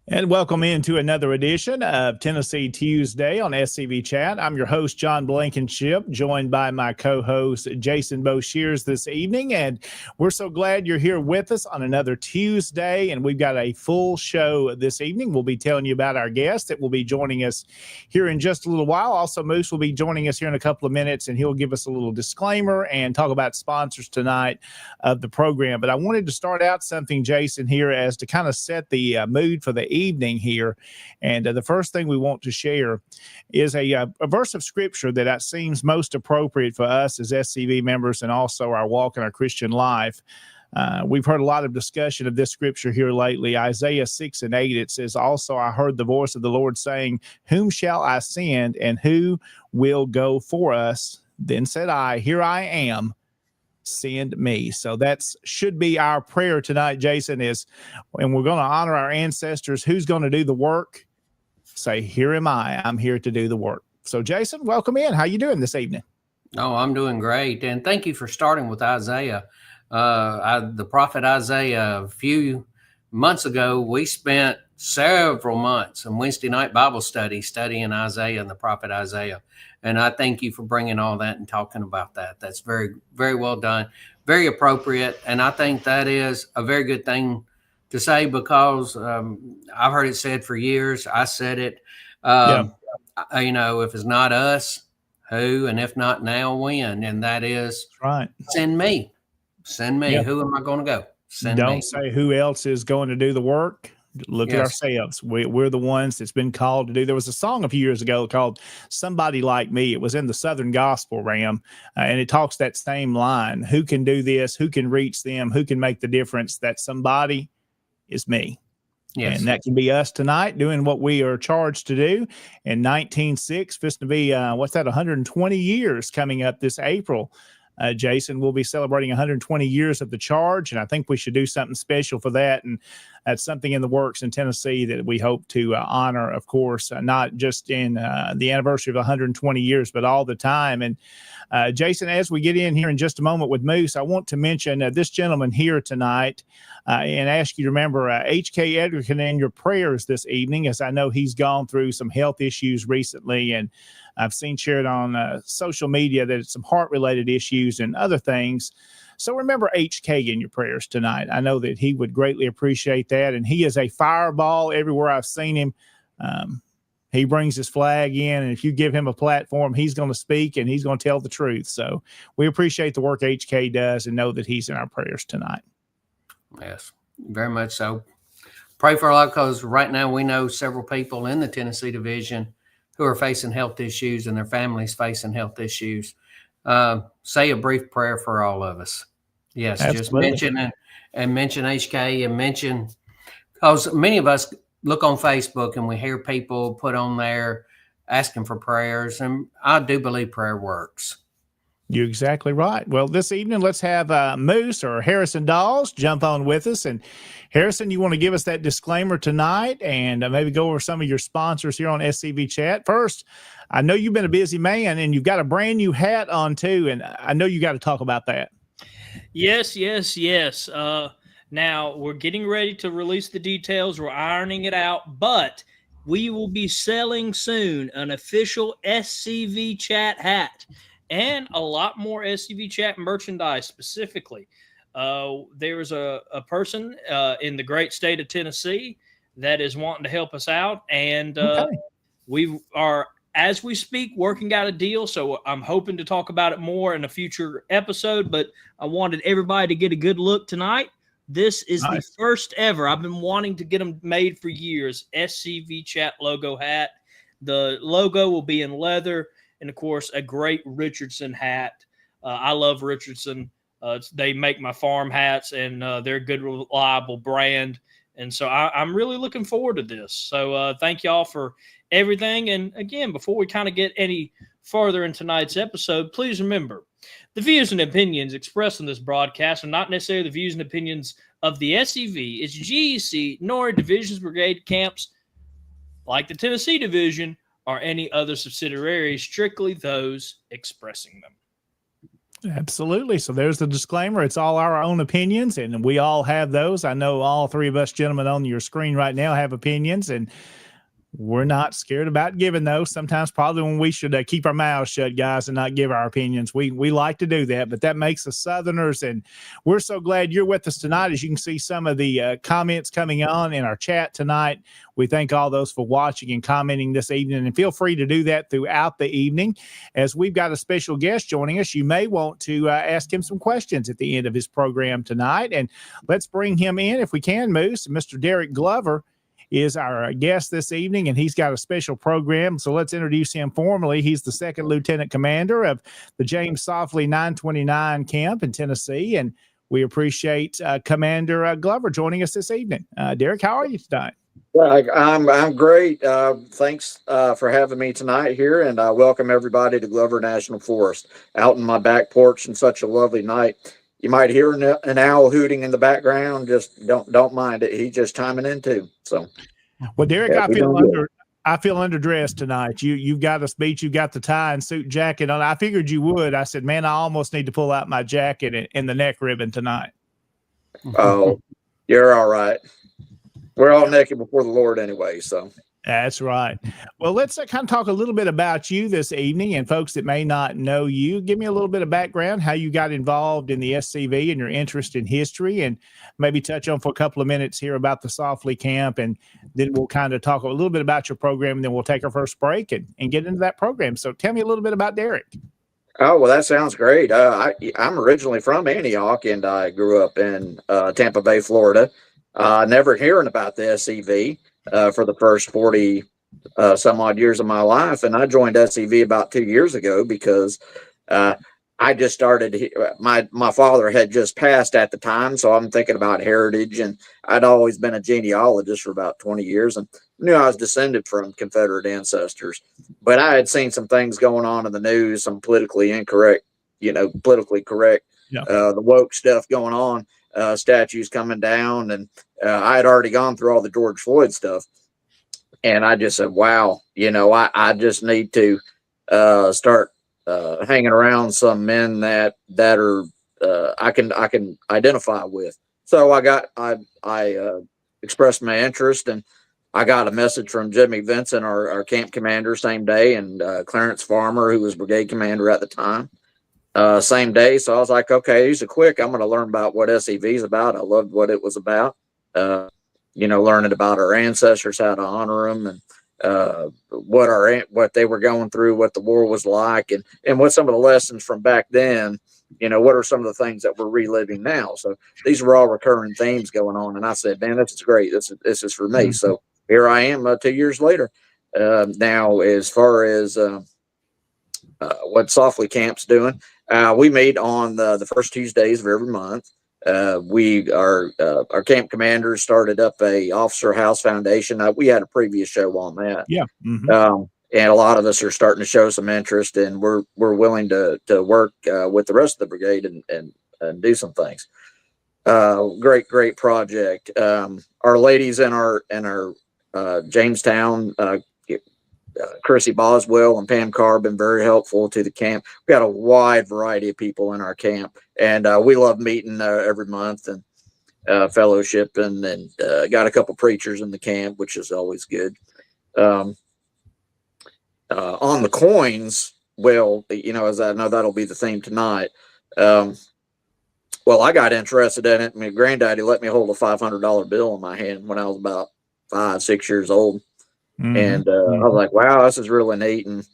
And welcome into another edition of Tennessee Tuesday on SCV Chat. I'm your host, John Blankenship, joined by my co-host, Jason Boshers this evening. And we're so glad you're here with us on another Tuesday. And we've got a full show this evening. We'll be telling you about our guest that will be joining us here in just a little while. Also, Moose will be joining us here in a couple of minutes, and he'll give us a little disclaimer and talk about sponsors tonight of the program. But I wanted to start out something, Jason, here as to kind of set the mood for the evening here. And the first thing we want to share is a verse of scripture that seems most appropriate for us as SCV members and also our walk in our Christian life. We've heard a lot of discussion of this scripture here lately. Isaiah 6:8, it says, "Also I heard the voice of the Lord saying, Whom shall I send, and who will go for us? Then said I, Here I am, send me." So that should be our prayer tonight, Jason, and we're going to honor our ancestors. Who's going to do the work? Say, "Here am I. I'm here to do the work." So, Jason, welcome in. How you doing this evening? Oh, I'm doing great. And thank you for starting with Isaiah. The prophet Isaiah, a few months ago, we spent several months in Wednesday night Bible studying Isaiah and the prophet Isaiah. And I thank you for bringing all that and talking about that. That's very, very well done, very appropriate. And I think that is a very good thing to say because I've heard it said for years. I said it, if it's not us, who? And if not now, when? And that is right. Send me. Send me. Yep. Who am I going to go? Send Don't me. say who else is going to do the work. Look at ourselves. We're the ones that's been called to do. There was a song a few years ago called "Somebody Like Me." It was in the Southern Gospel Ram, and it talks that same line. Who can do this? Who can reach them? Who can make the difference? That somebody is me. Yes. And that can be us tonight doing what we are charged to do. In 1906, fist to be, 120 years coming up this April. Jason, we'll be celebrating 120 years of the charge, and I think we should do something special for that. And that's something in the works in Tennessee that we hope to honor, of course, not just in the anniversary of 120 years, but all the time. And Jason, as we get in here in just a moment with Moose, I want to mention this gentleman here tonight and ask you to remember H.K. Edgerton in your prayers this evening, as I know he's gone through some health issues recently, and I've seen shared on social media that it's some heart-related issues and other things. So remember H.K. in your prayers tonight. I know that he would greatly appreciate that, and he is a fireball everywhere I've seen him. he brings his flag in, and if you give him a platform, he's going to speak and he's going to tell the truth. So we appreciate the work HK does and know that he's in our prayers tonight. Yes, very much so. Pray for a lot, because right now we know several people in the Tennessee division who are facing health issues and their families facing health issues. Say a brief prayer for all of us. Yes, Absolutely. just mention HK and mention, because many of us look on Facebook and we hear people put on there asking for prayers, and I do believe prayer works. You're exactly right. Well, this evening, let's have Moose or Harrison Dawes jump on with us. And Harrison, you want to give us that disclaimer tonight and maybe go over some of your sponsors here on SCV Chat. First, I know you've been a busy man and you've got a brand new hat on too, and I know you got to talk about that. Yes. Now we're getting ready to release the details. We're ironing it out, but we will be selling soon an official SCV Chat hat and a lot more SCV Chat merchandise specifically. There's a person in the great state of Tennessee that is wanting to help us out, and we are, as we speak, working out a deal. So I'm hoping to talk about it more in a future episode, but I wanted everybody to get a good look tonight. This is the first ever. I've been wanting to get them made for years. SCV Chat logo hat. The logo will be in leather, and of course, a great Richardson hat. I love Richardson. They make my farm hats, and they're a good, reliable brand. And so I'm really looking forward to this. So thank y'all for everything. And again, before we kind of get any further in tonight's episode, please remember, the views and opinions expressed in this broadcast are not necessarily the views and opinions of the SCV, its GEC, nor divisions, brigade, camps, like the Tennessee division, or any other subsidiaries, strictly those expressing them. Absolutely. So there's the disclaimer. It's all our own opinions, and we all have those. I know all three of us gentlemen on your screen right now have opinions, and we're not scared about giving those. Sometimes probably when we should keep our mouths shut, guys, and not give our opinions. We like to do that, but that makes us Southerners, and we're so glad you're with us tonight. As you can see some of the comments coming on in our chat tonight. We thank all those for watching and commenting this evening, and feel free to do that throughout the evening. As we've got a special guest joining us, you may want to ask him some questions at the end of his program tonight, and let's bring him in if we can, Moose. Mr. Derek Glover is our guest this evening, and he's got a special program. So let's introduce him formally. He's the second lieutenant commander of the James Softly 929 camp in Tennessee, and we appreciate Commander Glover joining us this evening. Derek, how are you tonight? I'm great. Thanks for having me tonight here, and I welcome everybody to Glover National Forest. Out in my back porch on such a lovely night. You might hear an owl hooting in the background. Just don't mind it. He's just chiming in too. So, well, Derek, I feel underdressed tonight. You've got us beat. You got the tie and suit jacket on. I figured you would. I said, man, I almost need to pull out my jacket and the neck ribbon tonight. Oh, you're all right. We're all naked before the Lord anyway. So. That's right. Well, let's kind of talk a little bit about you this evening, and folks that may not know you, give me a little bit of background, how you got involved in the SCV and your interest in history, and maybe touch on for a couple of minutes here about the Softly camp, and then we'll kind of talk a little bit about your program, and then we'll take our first break and get into that program. So tell me a little bit about Derek. Oh, well, that sounds great. I'm originally from Antioch, and I grew up in Tampa Bay, Florida. Never hearing about the SCV for the first 40 some odd years of my life. And I joined SCV about 2 years ago because I just started. My father had just passed at the time, so I'm thinking about heritage. And I'd always been a genealogist for about 20 years and knew I was descended from Confederate ancestors. But I had seen some things going on in the news, some politically correct, the woke stuff going on. Statues coming down, and I had already gone through all the George Floyd stuff, and I just said, wow, I just need to start hanging around some men that are I can identify with. So I expressed my interest, and I got a message from Jimmy Vincent, our camp commander, same day, and Clarence Farmer, who was brigade commander at the time. Same day. So I was like, okay, these are quick. I'm going to learn about what SCV is about. I loved what it was about. Learning about our ancestors, how to honor them, and what they were going through, what the war was like, and what some of the lessons from back then. What are some of the things that we're reliving now? So these were all recurring themes going on, and I said, "Man, this is great. This is for me." So here I am, 2 years later. Now, as far as what Softly Camp's doing, we meet on the first Tuesdays of every month. Our camp commanders started up a Officer House Foundation. We had a previous show on that. Yeah. And a lot of us are starting to show some interest, and we're willing to work with the rest of the brigade and do some things. Great project. Our ladies in our Jamestown, Chrissy Boswell and Pam Carr have been very helpful to the camp. We've got a wide variety of people in our camp, and we love meeting every month and fellowship, and got a couple preachers in the camp, which is always good. On the coins, well, as I know that'll be the theme tonight. Well, I got interested in it. My granddaddy let me hold a $500 bill in my hand when I was about 5-6 years old. And I was like, wow, this is really neat. And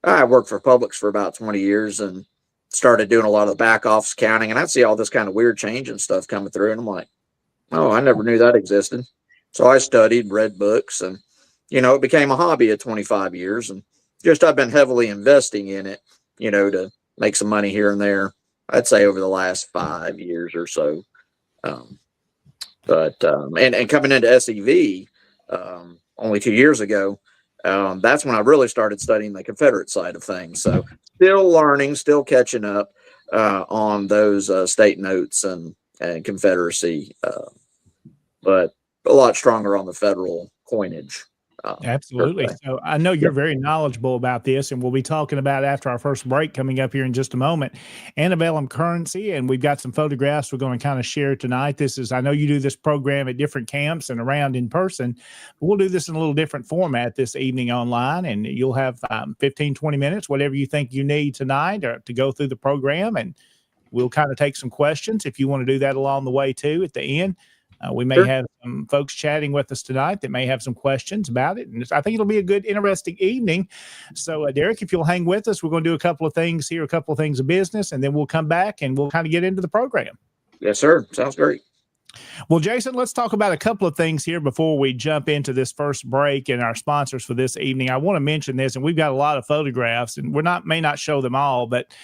I worked for Publix for about 20 years and started doing a lot of the back office accounting. And I'd see all this kind of weird change and stuff coming through. And I'm like, oh, I never knew that existed. So I studied, read books, and, it became a hobby at 25 years. And I've been heavily investing in it, to make some money here and there. I'd say over the last 5 years or so. And coming into SEV, only 2 years ago, that's when I really started studying the Confederate side of things. So still learning, still catching up on those state notes and Confederacy, but a lot stronger on the federal coinage. Absolutely. So I know you're very knowledgeable about this, and we'll be talking about after our first break coming up here in just a moment, antebellum currency. And we've got some photographs we're going to kind of share tonight. I know you do this program at different camps and around in person, but we'll do this in a little different format this evening online, and you'll have 15, 20 minutes, whatever you think you need tonight or to go through the program. And we'll kind of take some questions if you want to do that along the way too at the end. We may have some folks chatting with us tonight that may have some questions about it. And I think it'll be a good, interesting evening. So, Derrick, if you'll hang with us, we're going to do a couple of things here, a couple of things of business, and then we'll come back and we'll kind of get into the program. Yes, sir. Sounds great. Well, Jason, let's talk about a couple of things here before we jump into this first break and our sponsors for this evening. I want to mention this, and we've got a lot of photographs, and may not show them all, but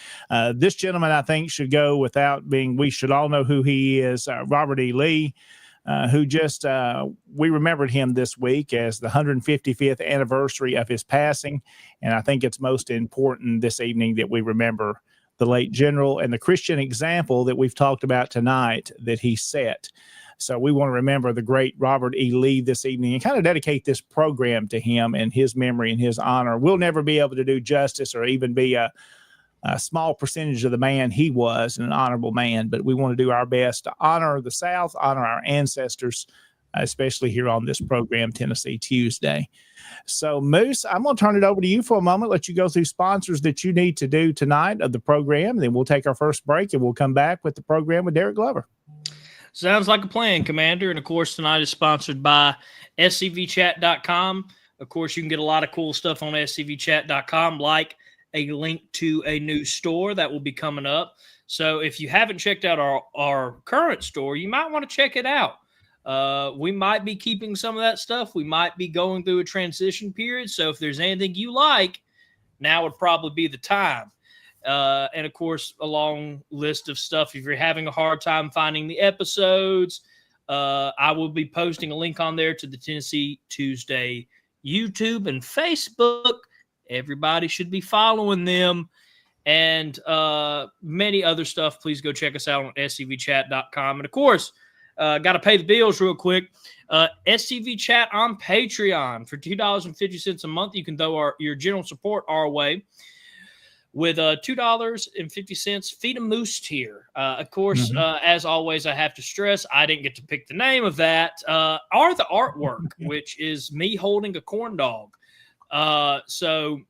this gentleman, I think, should go without being, we should all know who he is, Robert E. Lee. Who we remembered him this week as the 155th anniversary of his passing. And I think it's most important this evening that we remember the late general and the Christian example that we've talked about tonight that he set. So we want to remember the great Robert E. Lee this evening and kind of dedicate this program to him and his memory and his honor. We'll never be able to do justice or even be a small percentage of the man he was, an honorable man, but we want to do our best to honor the South, honor our ancestors, especially here on this program, Tennessee Tuesday. So, Moose, I'm going to turn it over to you for a moment, let you go through sponsors that you need to do tonight of the program. Then we'll take our first break and we'll come back with the program with Derrick Glover. Sounds like a plan, Commander. And, of course, tonight is sponsored by scvchat.com. Of course, you can get a lot of cool stuff on scvchat.com, like a link to a new store that will be coming up. So if you haven't checked out our current store, you might want to check it out. We might be keeping some of that stuff. We might be going through a transition period. So if there's anything you like, now would probably be the time. And of course, a long list of stuff. If you're having a hard time finding the episodes, I will be posting a link on there to the Tennessee Tuesday YouTube and Facebook. Everybody should be following them, and many other stuff. Please go check us out on scvchat.com. And, of course, got to pay the bills real quick. SCV Chat on Patreon. For $2.50 a month, you can throw your general support our way. With $2.50, Feed a Moose tier. Of course, as always, I have to stress, I didn't get to pick the name of that, or the artwork, which is me holding a corn dog. So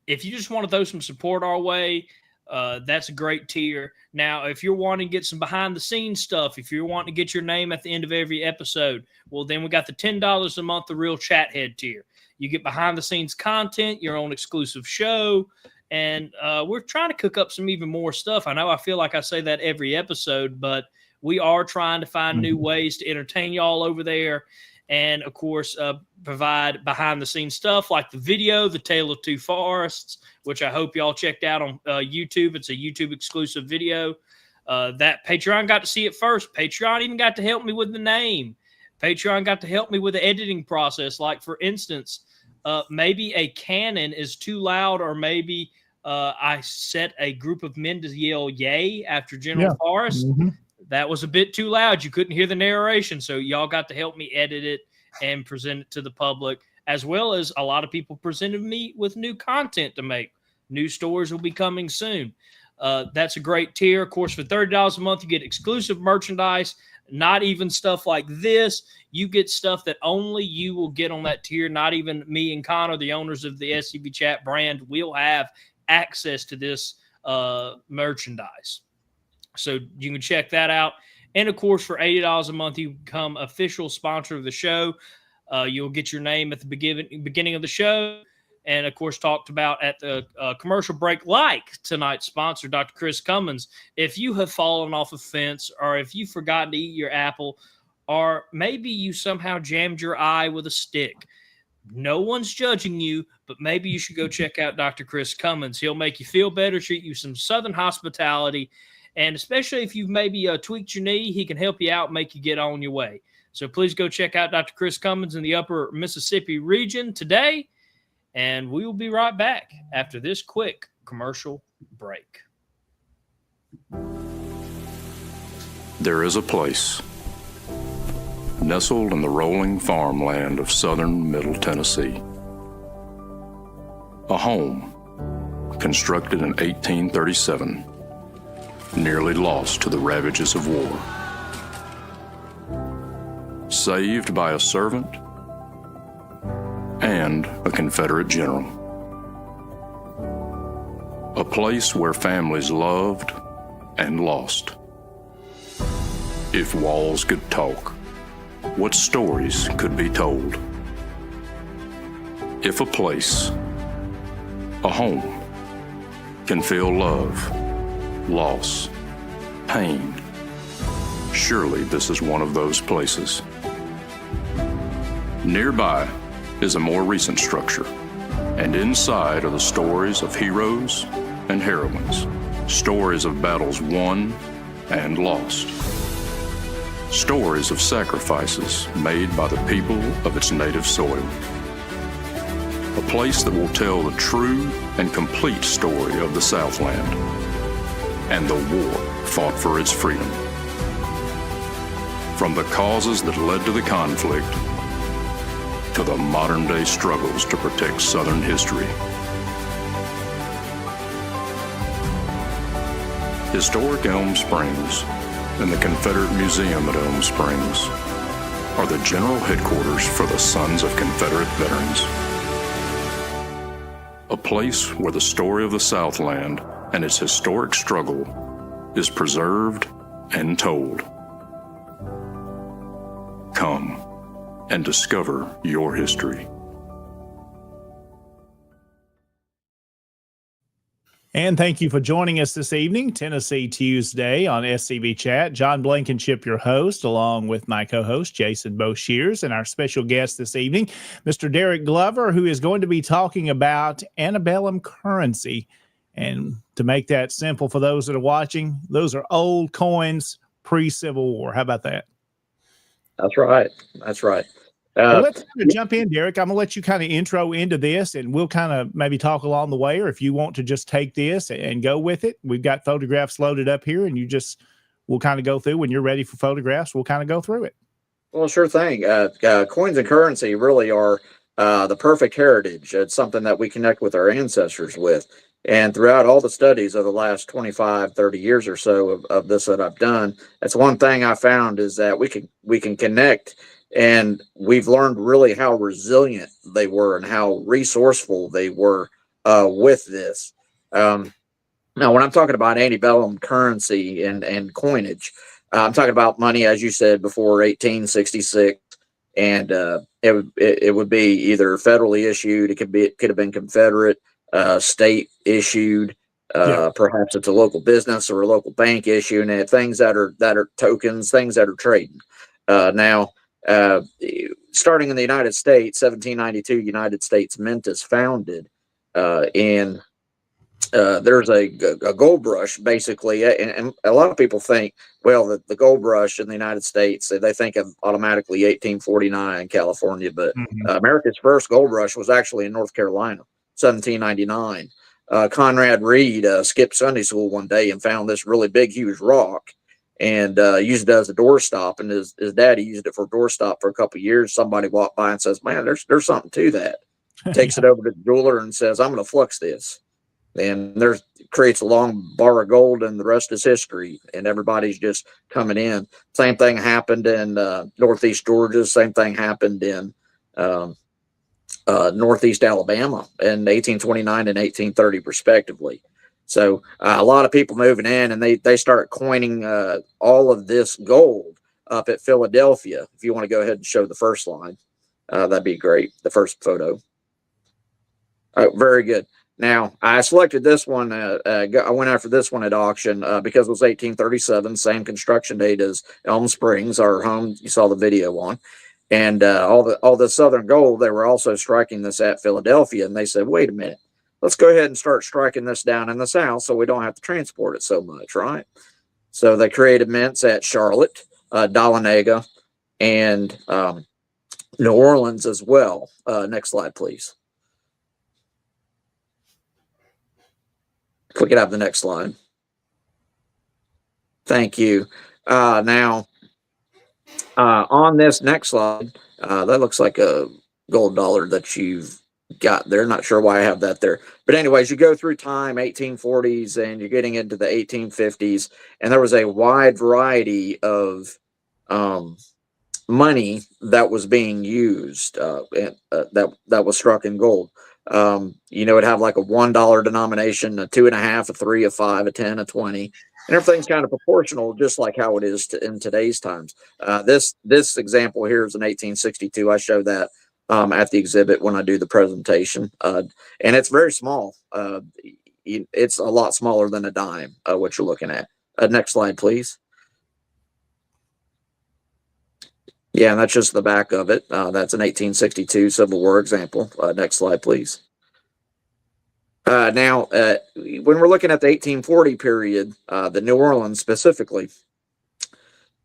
if you just want to throw some support our way, that's a great tier. Now, if you're wanting to get some behind the scenes stuff, if you're wanting to get your name at the end of every episode, well, then we got the $10 a month, the Real Chat Head tier. You get behind the scenes content, your own exclusive show. And we're trying to cook up some even more stuff. I know I feel like I say that every episode, but we are trying to find new ways to entertain y'all over there. And, of course, provide behind-the-scenes stuff like the video, The Tale of Two Forests, which I hope y'all checked out on YouTube. It's a YouTube-exclusive video. That Patreon got to see it first. Patreon even got to help me with the name. Patreon got to help me with the editing process. Like, for instance, maybe a cannon is too loud, or maybe I set a group of men to yell yay after General Forrest. That was a bit too loud. You couldn't hear the narration. So y'all got to help me edit it and present it to the public, as well as a lot of people presented me with new content to make. New stories will be coming soon. That's a great tier. Of course, for $30 a month, you get exclusive merchandise, not even stuff like this. You get stuff that only you will get on that tier. Not even me and Connor, the owners of the SCV Chat brand, will have access to this merchandise. So you can check that out. And, of course, for $80 a month, you become official sponsor of the show. You'll get your name at the beginning of the show. And, of course, talked about at the commercial break, like tonight's sponsor, Dr. Chris Cummins. If you have fallen off a fence, or if you've forgotten to eat your apple, or maybe you somehow jammed your eye with a stick, no one's judging you, but maybe you should go check out Dr. Chris Cummins. He'll make you feel better, treat you some Southern hospitality, and especially if you've maybe tweaked your knee, he can help you out, make you get on your way. So please go check out Dr. Chris Cummins in the upper Mississippi region today, and we will be right back after this quick commercial break. There is a place nestled in the rolling farmland of southern Middle Tennessee. A home constructed in 1837, nearly lost to the ravages of war. Saved by a servant and a Confederate general. A place where families loved and lost. If walls could talk, what stories could be told? If a place, a home, can feel love, loss, pain, surely this is one of those places. Nearby is a more recent structure, and inside are the stories of heroes and heroines, stories of battles won and lost, stories of sacrifices made by the people of its native soil. A place that will tell the true and complete story of the Southland and the war fought for its freedom. From the causes that led to the conflict to the modern-day struggles to protect Southern history. Historic Elm Springs and the Confederate Museum at Elm Springs are the general headquarters for the Sons of Confederate Veterans. A place where the story of the Southland and its historic struggle is preserved and told. Come and discover your history. And thank you for joining us this evening, Tennessee Tuesday on SCV Chat. John Blankenship, your host, along with my co-host, Jason Boshers, and our special guest this evening, Mr. Derek Glover, who is going to be talking about antebellum currency. And to make that simple for those that are watching, those are old coins pre-Civil War. How about that? That's right. That's right. Well, let's kind of jump in, Derek. I'm going to let you kind of intro into this, and we'll kind of maybe talk along the way, or if you want to just take this and go with it. We've got photographs loaded up here, and we'll kind of go through. When you're ready for photographs, we'll kind of go through it. Well, sure thing. Coins and currency really are the perfect heritage. It's something that we connect with our ancestors with. And throughout all the studies of the last 25, 30 years or so of this that I've done, that's one thing I found is that we can connect. And we've learned really how resilient they were and how resourceful they were with this. Now, when I'm talking about antebellum currency and coinage, I'm talking about money, as you said, before 1866. and it would be either federally issued. It could have been Confederate, state issued. Perhaps it's a local business or a local bank issuing it. Things that are tokens, things that are trading. Now, starting in the United States, 1792, United States Mint is founded, and there's a gold rush, basically, and a lot of people think, well, the gold rush in the United States, they think of automatically 1849 California, but America's first gold rush was actually in North Carolina, 1799. Conrad Reed skipped Sunday school one day and found this really big, huge rock, and used it as a doorstop. And his daddy used it for a doorstop for a couple of years. Somebody walked by and says, "Man, there's something to that." Takes it over to the jeweler and says, "I'm going to flux this." And creates a long bar of gold, and the rest is history. And everybody's just coming in. Same thing happened in Northeast Georgia. Same thing happened in Northeast Alabama in 1829 and 1830, respectively. So a lot of people moving in, and they start coining all of this gold up at Philadelphia. If you want to go ahead and show the first line, that'd be great. The first photo. Very good. Now, I selected this one. I went after this one at auction because it was 1837, same construction date as Elm Springs, our home you saw the video on. And all the Southern gold, they were also striking this at Philadelphia. And they said, wait a minute, let's go ahead and start striking this down in the South so we don't have to transport it so much, right? So they created mints at Charlotte, Dahlonega, and New Orleans as well. Next slide, please. We could have the next slide. Thank you. Now, on this next slide, that looks like a gold dollar that you've got there. Not sure why I have that there. But anyways, you go through time, 1840s, and you're getting into the 1850s, and there was a wide variety of money that was being used, that was struck in gold. It'd have like a $1 denomination, a 2.5, a 3, a 5, a 10, a 20, and everything's kind of proportional, just like how it is in today's times. This example here is in 1862. I show that at the exhibit when I do the presentation, and it's very small. It's a lot smaller than a dime. What you're looking at. Next slide, please. Yeah, and that's just the back of it. That's an 1862 Civil War example. Next slide, please. Now, when we're looking at the 1840 period, the New Orleans specifically,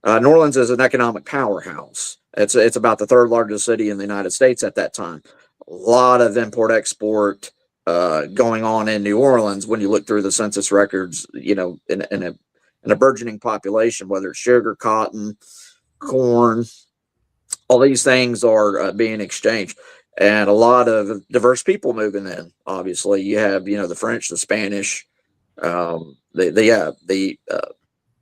New Orleans is an economic powerhouse. It's about the third largest city in the United States at that time. A lot of import-export going on in New Orleans when you look through the census records, in a burgeoning population, whether it's sugar, cotton, corn, all these things are being exchanged, and a lot of diverse people moving in. Obviously, you have the French, the Spanish, the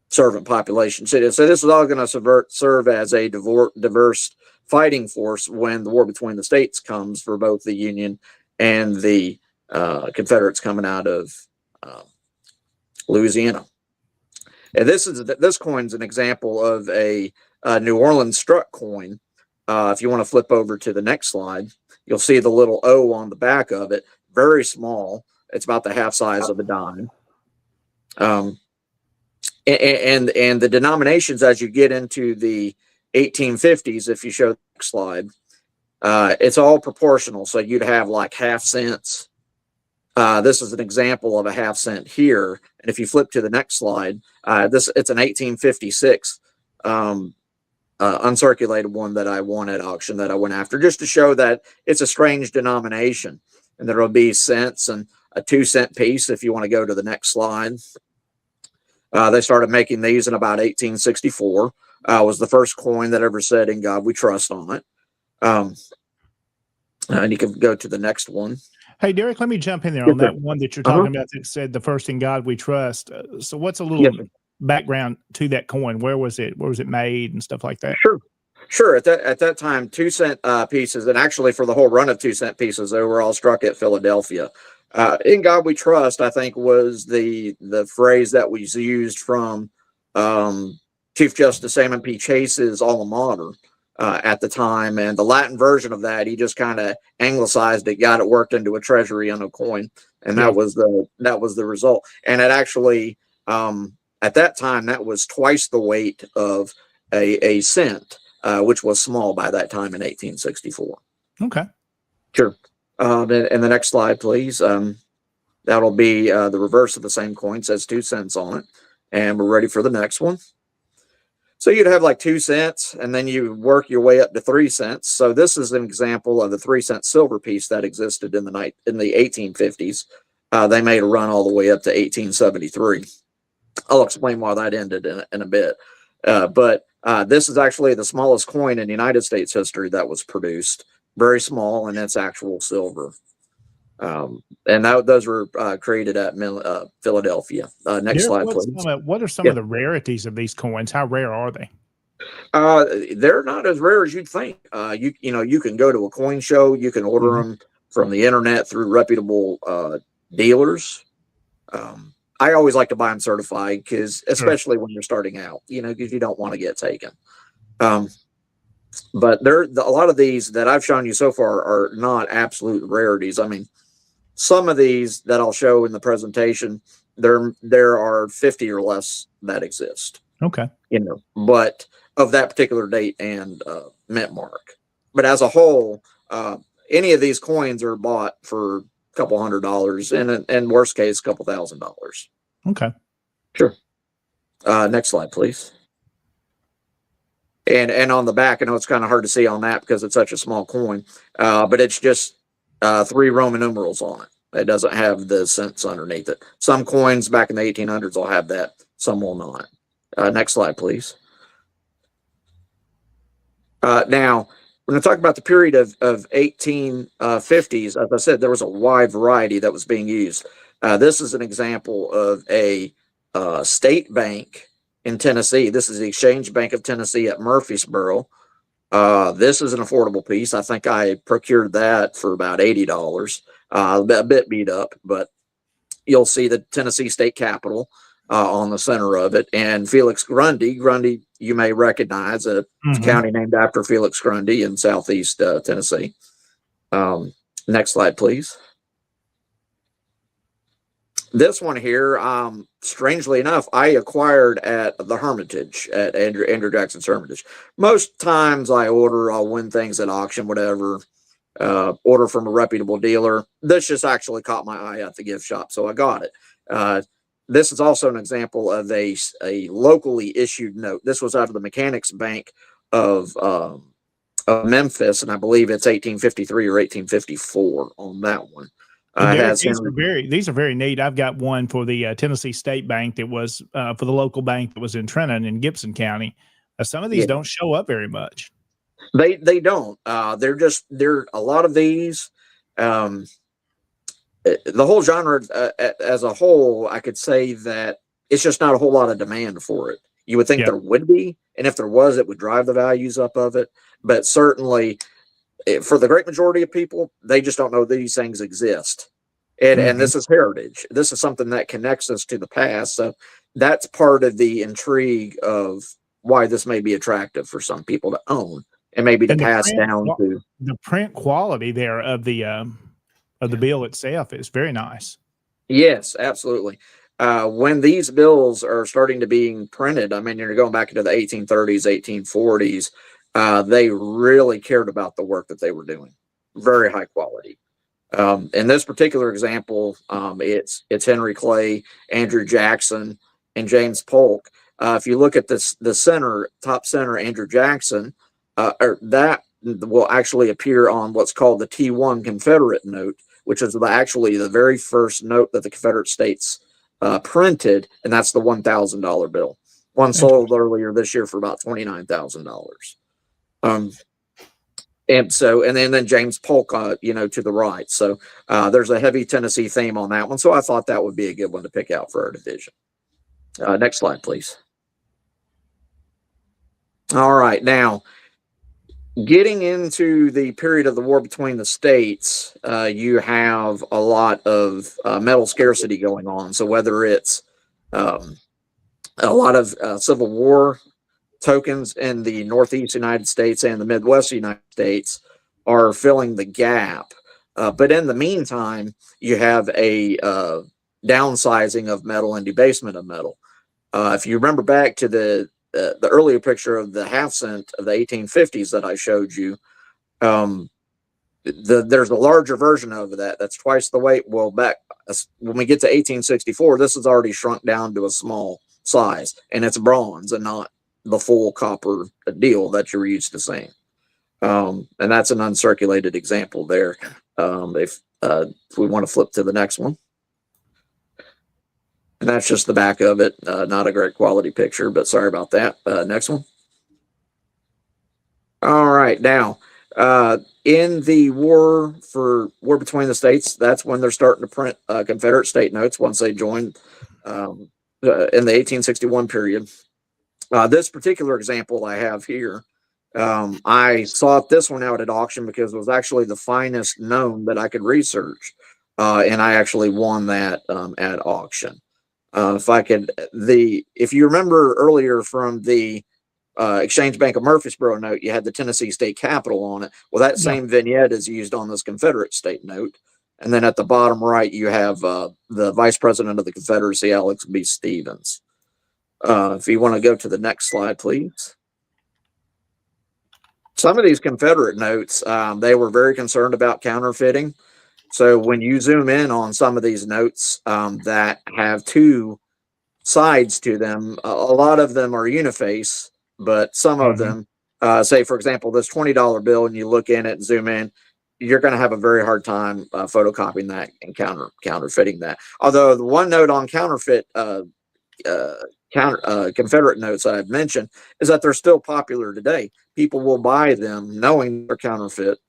servant population. So this is all going to serve as a diverse fighting force when the war between the states comes for both the Union and the Confederates coming out of Louisiana. And this coin's an example of a New Orleans struck coin. If you want to flip over to the next slide, you'll see the little O on the back of it. Very small. It's about the half size of a dime. And the denominations as you get into the 1850s, if you show the next slide, it's all proportional. So you'd have like half cents. This is an example of a half cent here. And if you flip to the next slide, it's an 1856 uncirculated one that I won at auction, that I went after, just to show that it's a strange denomination. And there'll be cents and a 2-cent piece. If you want to go to the next slide, they started making these in about 1864. Was the first coin that ever said "In God We Trust" on it. And you can go to the next one. Hey, Derek, let me jump in there on that one that you're talking about that said "The First in God We Trust." So what's a little background to that coin? Where was it made and stuff like that? Sure. At that time, 2-cent pieces, and actually for the whole run of 2-cent pieces, they were all struck at Philadelphia. "In God We Trust," I think, was the phrase that was used from Chief Justice Salmon P. Chase's alma mater, at the time, and the Latin version of that, he just kind of anglicized it, got it worked into a treasury on a coin, and that was the result. And it actually, at that time, that was twice the weight of a cent, which was small by that time in 1864. Okay. Sure. And the next slide, please. That'll be the reverse of the same coin. It says 2 cents on it. And we're ready for the next one. So you'd have like 2 cents, and then you work your way up to 3 cents. So this is an example of the 3-cent silver piece that existed in the 1850s. They made a run all the way up to 1873. I'll explain why that ended in a bit. But this is actually the smallest coin in United States history that was produced. Very small, and it's actual silver. And those were created at Philadelphia. Next slide, please. What are some of the rarities of these coins? How rare are they? They're not as rare as you'd think. You can go to a coin show. You can order them from the internet through reputable dealers. I always like to buy them certified, because especially when you're starting out, because you don't want to get taken. But a lot of these that I've shown you so far are not absolute rarities. I mean, some of these that I'll show in the presentation, there are 50 or less that exist. Okay. But of that particular date and mint mark. But as a whole, any of these coins are bought for a couple $100, and worst case, a couple $1,000. Okay. Sure. Next slide, please. And on the back, I know it's kind of hard to see on that because it's such a small coin, but it's just 3 Roman numerals on it. It doesn't have the cents underneath it. Some coins back in the 1800s will have that. Some will not. Next slide, please. Now, we're going to talk about the period of 1850s. As I said, there was a wide variety that was being used. This is an example of a state bank in Tennessee. This is the Exchange Bank of Tennessee at Murfreesboro. This is an affordable piece. I think I procured that for about $80. A bit beat up, but you'll see the Tennessee State Capitol on the center of it. And Felix Grundy, you may recognize a county named after Felix Grundy in southeast Tennessee. Next slide, please. This one here, strangely enough, I acquired at the Hermitage, at Andrew Jackson's Hermitage. Most times I'll win things at auction, whatever, order from a reputable dealer. This just actually caught my eye at the gift shop, so I got it. This is also an example of a locally issued note. This was out of the Mechanics Bank of Memphis, and I believe it's 1853 or 1854 on that one. These are very neat. I've got one for the Tennessee State Bank that was for the local bank that was in Trenton in Gibson County. Some of these don't show up very much. They don't. They're a lot of these. The whole genre as a whole, I could say that it's just not a whole lot of demand for it. You would think there would be, and if there was, it would drive the values up of it. But certainly, for the great majority of people, they just don't know these things exist. And this is heritage. This is something that connects us to the past. So that's part of the intrigue of why this may be attractive for some people to own and maybe to pass down to. The print quality there of the bill itself is very nice. Yes, absolutely. When these bills are starting to being printed, I mean, you're going back into the 1830s, 1840s, they really cared about the work that they were doing. Very high quality. In this particular example, it's Henry Clay, Andrew Jackson, and James Polk. If you look at the center, top center, Andrew Jackson, that will actually appear on what's called the T1 Confederate note, which is actually the very first note that the Confederate States printed, and that's the $1,000 bill. One sold earlier this year for about $29,000. And then James Polk, to the right. So there's a heavy Tennessee theme on that one. So I thought that would be a good one to pick out for our division. Next slide, please. All right. Now, getting into the period of the war between the states, you have a lot of metal scarcity going on. So whether it's a lot of Civil War tokens in the Northeast United States and the Midwest United States are filling the gap. But in the meantime, you have a downsizing of metal and debasement of metal. If you remember back to the earlier picture of the half cent of the 1850s that I showed you, there's a larger version of that that's twice the weight. Well, back when we get to 1864, this is already shrunk down to a small size, and it's bronze and not the full copper deal that you're used to seeing. And that's an uncirculated example there. If we want to flip to the next one. And that's just the back of it. Not a great quality picture, but sorry about that. Next one. All right. Now, in the war between the states, that's when they're starting to print Confederate state notes once they joined in the 1861 period. This particular example I have here, I sought this one out at auction because it was actually the finest known that I could research. And I actually won that at auction. If you remember earlier from the Exchange Bank of Murfreesboro note, you had the Tennessee State Capitol on it. Well, that same vignette is used on this Confederate state note. And then at the bottom right, you have the Vice President of the Confederacy, Alex B. Stevens. If you want to go to the next slide, please. Some of these Confederate notes, they were very concerned about counterfeiting. So when you zoom in on some of these notes that have two sides to them, a lot of them are uniface, but some of them, say, for example, this $20 bill, and you look in it and zoom in, you're going to have a very hard time photocopying that and counterfeiting that. Although the one note on counterfeit Confederate notes that I've mentioned is that they're still popular today. People will buy them knowing they're counterfeit,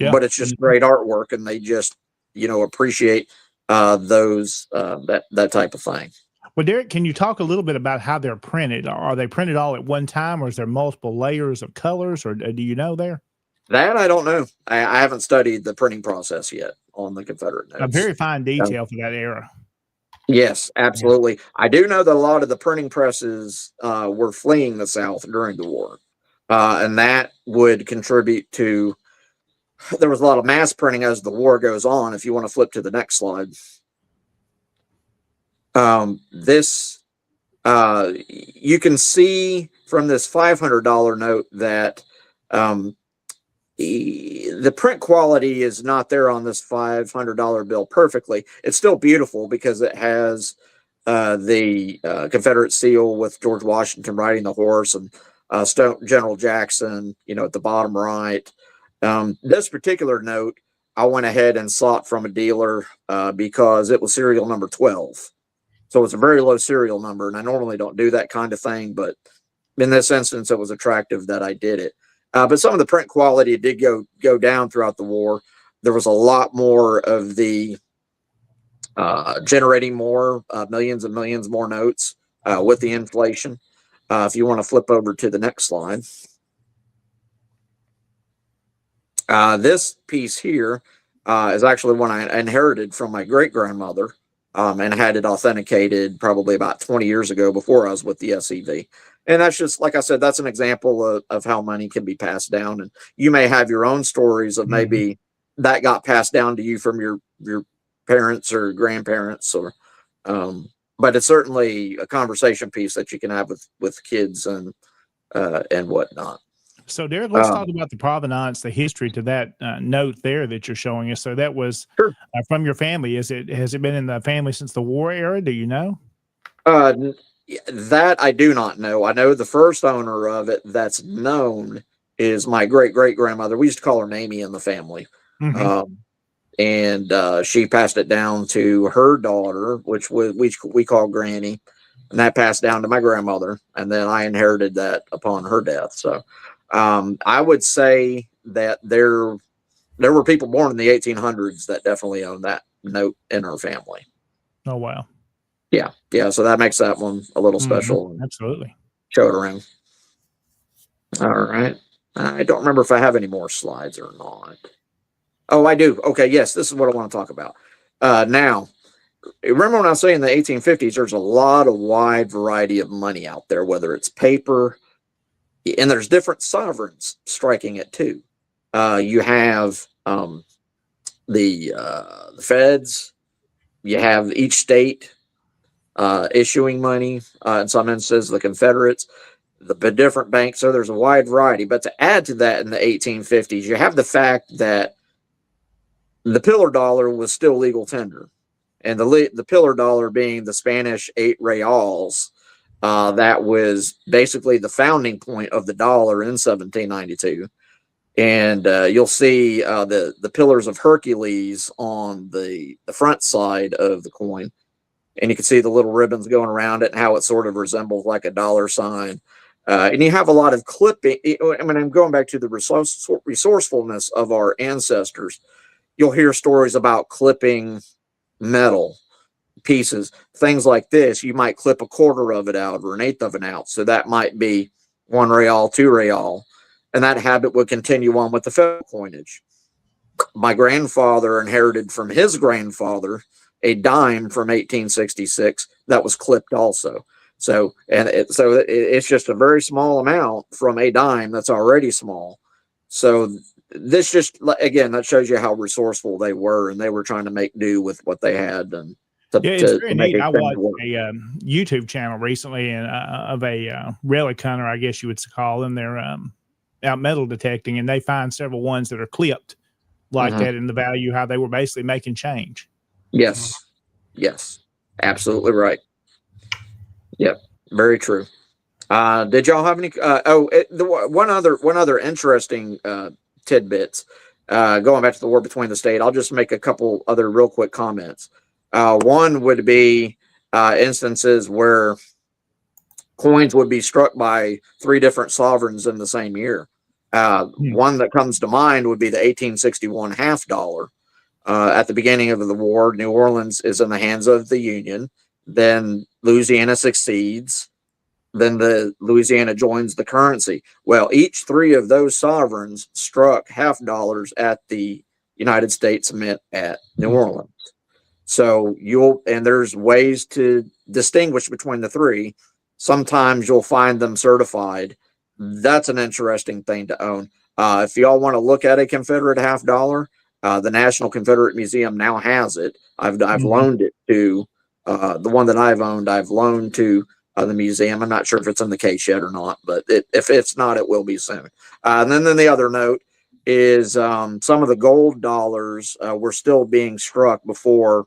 but it's just great artwork, and they just, appreciate that type of thing. Well, Derrick, can you talk a little bit about how they're printed? Are they printed all at one time, or is there multiple layers of colors, or do you know there? That I don't know. I haven't studied the printing process yet on the Confederate notes. A very fine detail for that era. Yes, absolutely. Yeah. I do know that a lot of the printing presses were fleeing the South during the war, and that would contribute to. There was a lot of mass printing as the war goes on. If you want to flip to the next slide. You can see from this $500 note that the print quality is not there on this $500 bill perfectly. It's still beautiful because it has the Confederate seal with George Washington riding the horse and General Jackson, at the bottom right. This particular note, I went ahead and sought from a dealer because it was serial number 12. So it's a very low serial number, and I normally don't do that kind of thing, but in this instance, it was attractive that I did it. But some of the print quality did go down throughout the war. There was a lot more of the generating more millions and millions more notes with the inflation. If you want to flip over to the next slide. This piece here is actually one I inherited from my great-grandmother. And had it authenticated probably about 20 years ago before I was with the SEV. And that's just, like I said, that's an example of how money can be passed down. And you may have your own stories of maybe that got passed down to you from your parents or grandparents, or but it's certainly a conversation piece that you can have with kids and whatnot. So, Derrick, let's talk about the provenance, the history to that note there that you're showing us. So that was from your family. Has it been in the family since the war era? Do you know? That I do not know. I know the first owner of it that's known is my great-great-grandmother. We used to call her Mamie in the family. And she passed it down to her daughter, which we call Granny. And that passed down to my grandmother. And then I inherited that upon her death. So I would say that there were people born in the 1800s that definitely owned that note in her family. Oh, wow. Yeah. So that makes that one a little special. Absolutely. Show it around. All right. I don't remember if I have any more slides or not. Oh, I do. Okay. Yes. This is what I want to talk about. Now, remember when I was saying in the 1850s, there's a lot of wide variety of money out there, whether it's paper, and there's different sovereigns striking it too. You have the feds. You have each state issuing money. In some instances, the Confederates, the different banks. So there's a wide variety. But to add to that, in the 1850s, you have the fact that the pillar dollar was still legal tender, and the pillar dollar being the Spanish 8 reals. That was basically the founding point of the dollar in 1792. And you'll see the pillars of Hercules on the front side of the coin. And you can see the little ribbons going around it and how it sort of resembles like a dollar sign. And you have a lot of clipping. I mean, I'm going back to the resourcefulness of our ancestors. You'll hear stories about clipping metal pieces, things like this. You might clip a quarter of it out or an eighth of an ounce. So that might be 1 real, 2 real. And that habit would continue on with the federal coinage. My grandfather inherited from his grandfather a dime from 1866 that was clipped also. So it's just a very small amount from a dime that's already small. So this just, again, that shows you how resourceful they were, and they were trying to make do with what they had. And it's very neat. I watched a YouTube channel recently of a relic hunter, I guess you would call them. They're out metal detecting, and they find several ones that are clipped like that in the value, how they were basically making change. Yes. Yes. Absolutely right. Yep. Very true. Did y'all have any? One other interesting tidbits. Going back to the war between the state, I'll just make a couple other real quick comments. One would be instances where coins would be struck by 3 different sovereigns in the same year. One that comes to mind would be the 1861 half dollar. At the beginning of the war, New Orleans is in the hands of the Union. Then Louisiana succeeds. Then Louisiana joins the currency. Well, each 3 of those sovereigns struck half dollars at the United States Mint at New Orleans. So there's ways to distinguish between the 3. Sometimes you'll find them certified. That's an interesting thing to own. If y'all want to look at a Confederate half dollar, the National Confederate Museum now has it. I've loaned it to the one that I've owned. I've loaned to the museum. I'm not sure if it's in the case yet or not, but if it's not, it will be soon. And then the other note is some of the gold dollars were still being struck before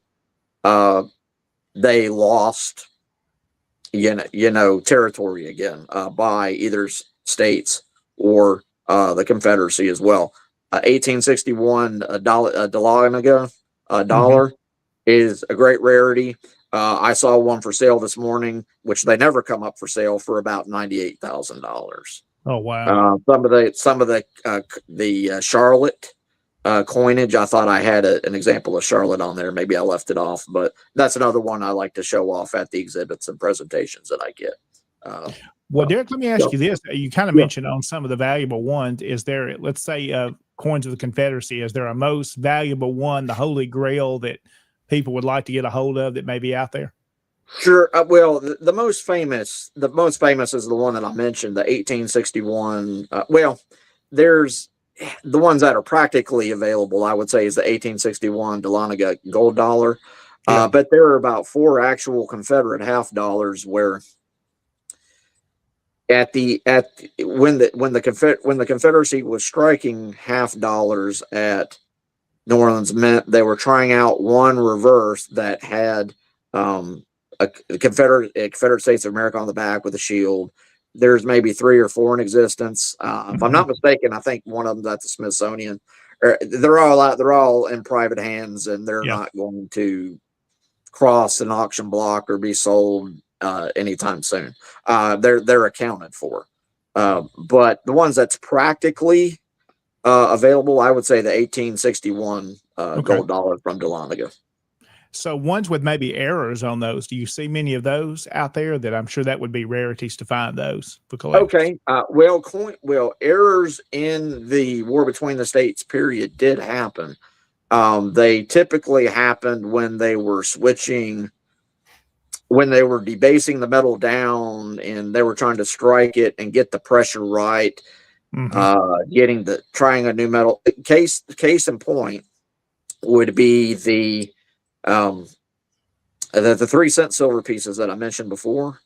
they lost, territory again by either states or the Confederacy as well. 1861 dollar is a great rarity. I saw one for sale this morning, which they never come up for sale, for about $98,000. Oh wow! Some of the Charlotte coinage, I thought I had an example of Charlotte on there. Maybe I left it off, but that's another one I like to show off at the exhibits and presentations that I get. Well, Derek, let me ask you this. You kind of mentioned on some of the valuable ones. Is there, let's say, coins of the Confederacy, is there a most valuable one, the Holy Grail, that people would like to get a hold of that may be out there? Sure. Well, the most famous is the one that I mentioned, the 1861. There's the ones that are practically available, I would say, is the 1861 Dahlonega gold dollar. But there are about 4 actual Confederate half dollars where when the Confederacy was striking half dollars at New Orleans Mint, they were trying out one reverse that had a Confederate States of America on the back with a shield. There's maybe 3 or 4 in existence. If I'm not mistaken, I think one of them's at the Smithsonian. They're all in private hands, and they're not going to cross an auction block or be sold anytime soon. They're accounted for. But the ones that's practically available, I would say the 1861 gold dollar from Dahlonega. So ones with maybe errors on those, do you see many of those out there? That I'm sure that would be rarities to find those for collectors. Okay. Errors in the War Between the States period did happen. They typically happened when they were switching when they were debasing the metal down and they were trying to strike it and get the pressure right, trying a new metal. Case in point would be the 3-cent silver pieces that I mentioned before.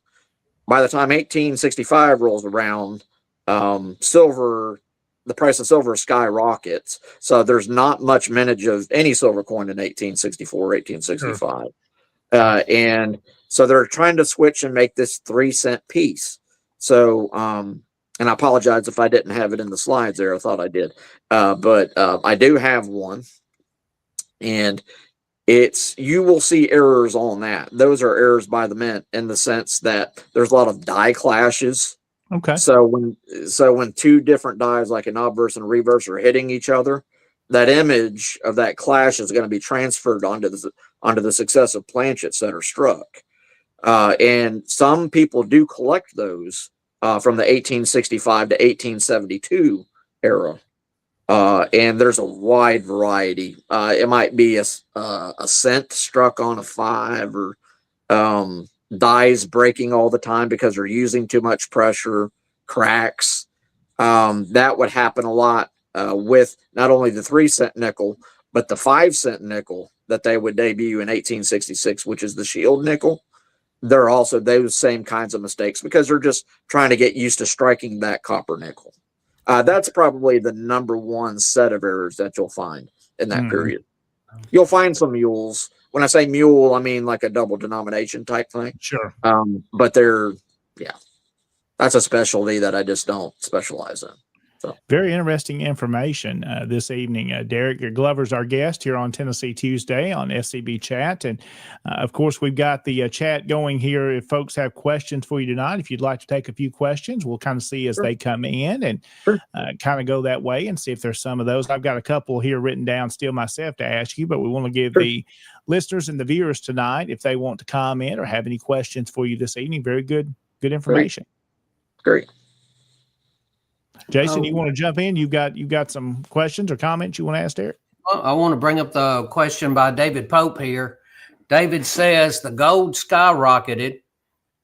By the time 1865 rolls around, the price of silver skyrockets. So there's not much mintage of any silver coin in 1864, 1865. Sure. And so they're trying to switch and make this 3-cent piece. So, and I apologize if I didn't have it in the slides there. I thought I did. But I do have one. And you will see errors on that. Those are errors by the mint in the sense that there's a lot of die clashes. Okay. So when two different dies, like an obverse and a reverse, are hitting each other, that image of that clash is going to be transferred onto the successive planchets that are struck. And some people do collect those from the 1865 to 1872 era. And there's a wide variety. It might be a cent struck on a 5, or dies breaking all the time because they're using too much pressure, cracks. That would happen a lot with not only the 3-cent nickel, but the 5-cent nickel that they would debut in 1866, which is the shield nickel. They're also those same kinds of mistakes because they're just trying to get used to striking that copper nickel. That's probably the number one set of errors that you'll find in that period. You'll find some mules. When I say mule, I mean like a double denomination type thing. Sure. But that's a specialty that I just don't specialize in. So very interesting information this evening. Derrick Glover's our guest here on Tennessee Tuesday on SCB Chat. And of course, we've got the chat going here. If folks have questions for you tonight, if you'd like to take a few questions, we'll kind of see as they come in and kind of go that way and see if there's some of those. I've got a couple here written down still myself to ask you, but we want to give the listeners and the viewers tonight, if they want to comment or have any questions for you this evening, very good information. Great. Jason, you want to jump in? You've got some questions or comments you want to ask Derrick? I want to bring up the question by David Pope here. David says the gold skyrocketed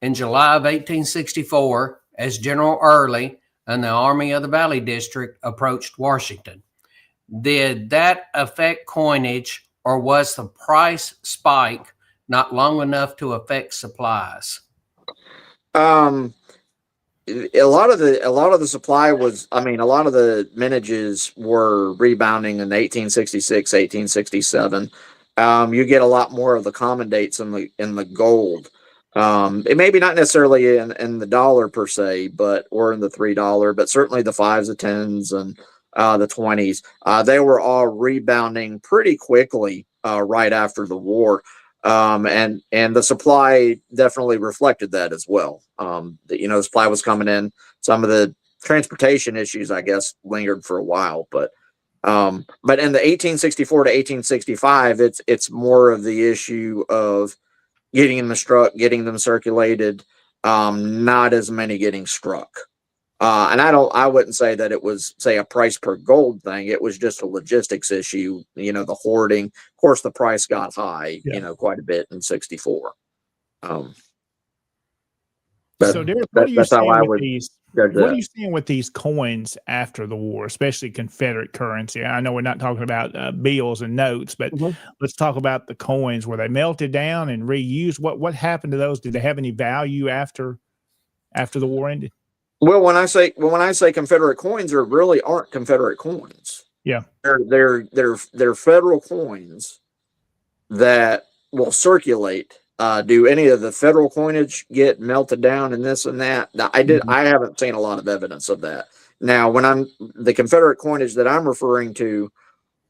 in July of 1864 as General Early and the Army of the Valley District approached Washington. Did that affect coinage, or was the price spike not long enough to affect supplies? A lot of the supply was, a lot of the mintages were rebounding in 1866, 1867. You get a lot more of the common dates in the gold. It may be not necessarily in the dollar per se, or in the $3, but certainly the 5s, the 10s, and the 20s. They were all rebounding pretty quickly right after the war. And the supply definitely reflected that as well. The supply was coming in. Some of the transportation issues, I guess, lingered for a while, but in the 1864 to 1865, it's more of the issue of getting them struck, getting them circulated, not as many getting struck. And I wouldn't say that it was, say, a price per gold thing. It was just a logistics issue, the hoarding. Of course, the price got high, quite a bit in 64. So, Derrick, what are you seeing with these coins after the war, especially Confederate currency? I know we're not talking about bills and notes, but let's talk about the coins. Were they melted down and reused? What happened to those? Did they have any value after the war ended? Well, when I say Confederate coins, there really aren't Confederate coins. Yeah, they're federal coins that will circulate. Do any of the federal coinage get melted down and this and that? I haven't seen a lot of evidence of that. Now, the Confederate coinage that I'm referring to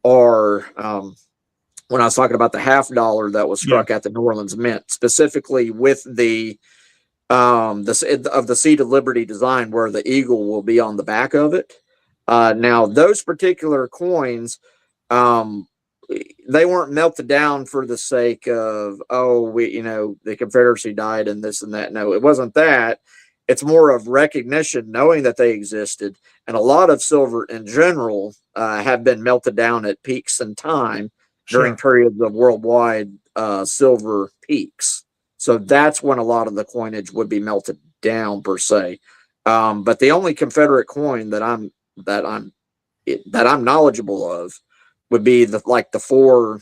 are when I was talking about the $50 that was struck at the New Orleans Mint, specifically with the Seed of Liberty design, where the eagle will be on the back of it. Now, those particular coins, they weren't melted down for the sake of, the Confederacy died and this and that. No, it wasn't that. It's more of recognition, knowing that they existed. And a lot of silver in general have been melted down at peaks in time during periods of worldwide silver peaks. So that's when a lot of the coinage would be melted down per se. But the only Confederate coin that I'm knowledgeable of would be the 4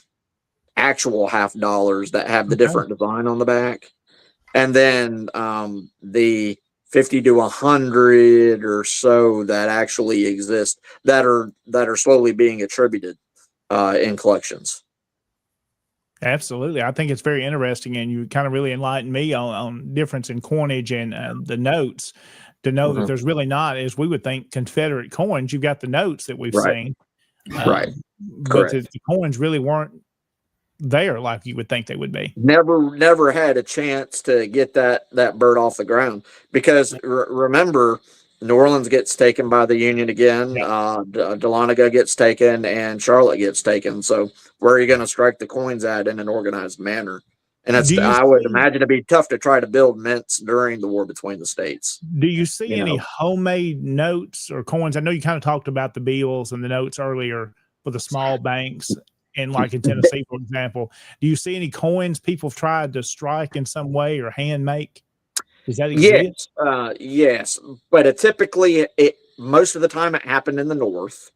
actual $50 that have the different design on the back, and then the 50 to 100 or so that actually exist that are slowly being attributed in collections. Absolutely. I think it's very interesting, and you kind of really enlightened me on difference in coinage and the notes, to know that there's really not, as we would think, Confederate coins. You've got the notes that we've seen. Right. But the coins really weren't there like you would think they would be. Never had a chance to get that bird off the ground, because remember, New Orleans gets taken by the Union again. Dahlonega gets taken, and Charlotte gets taken. So where are you going to strike the coins at in an organized manner? And I would imagine it'd be tough to try to build mints during the war between the states. Do you see any homemade notes or coins? I know you kind of talked about the bills and the notes earlier for the small banks, and like in Tennessee, for example. Do you see any coins people have tried to strike in some way or hand make? Does that exist? Yes, but typically, most of the time, it happened in the North.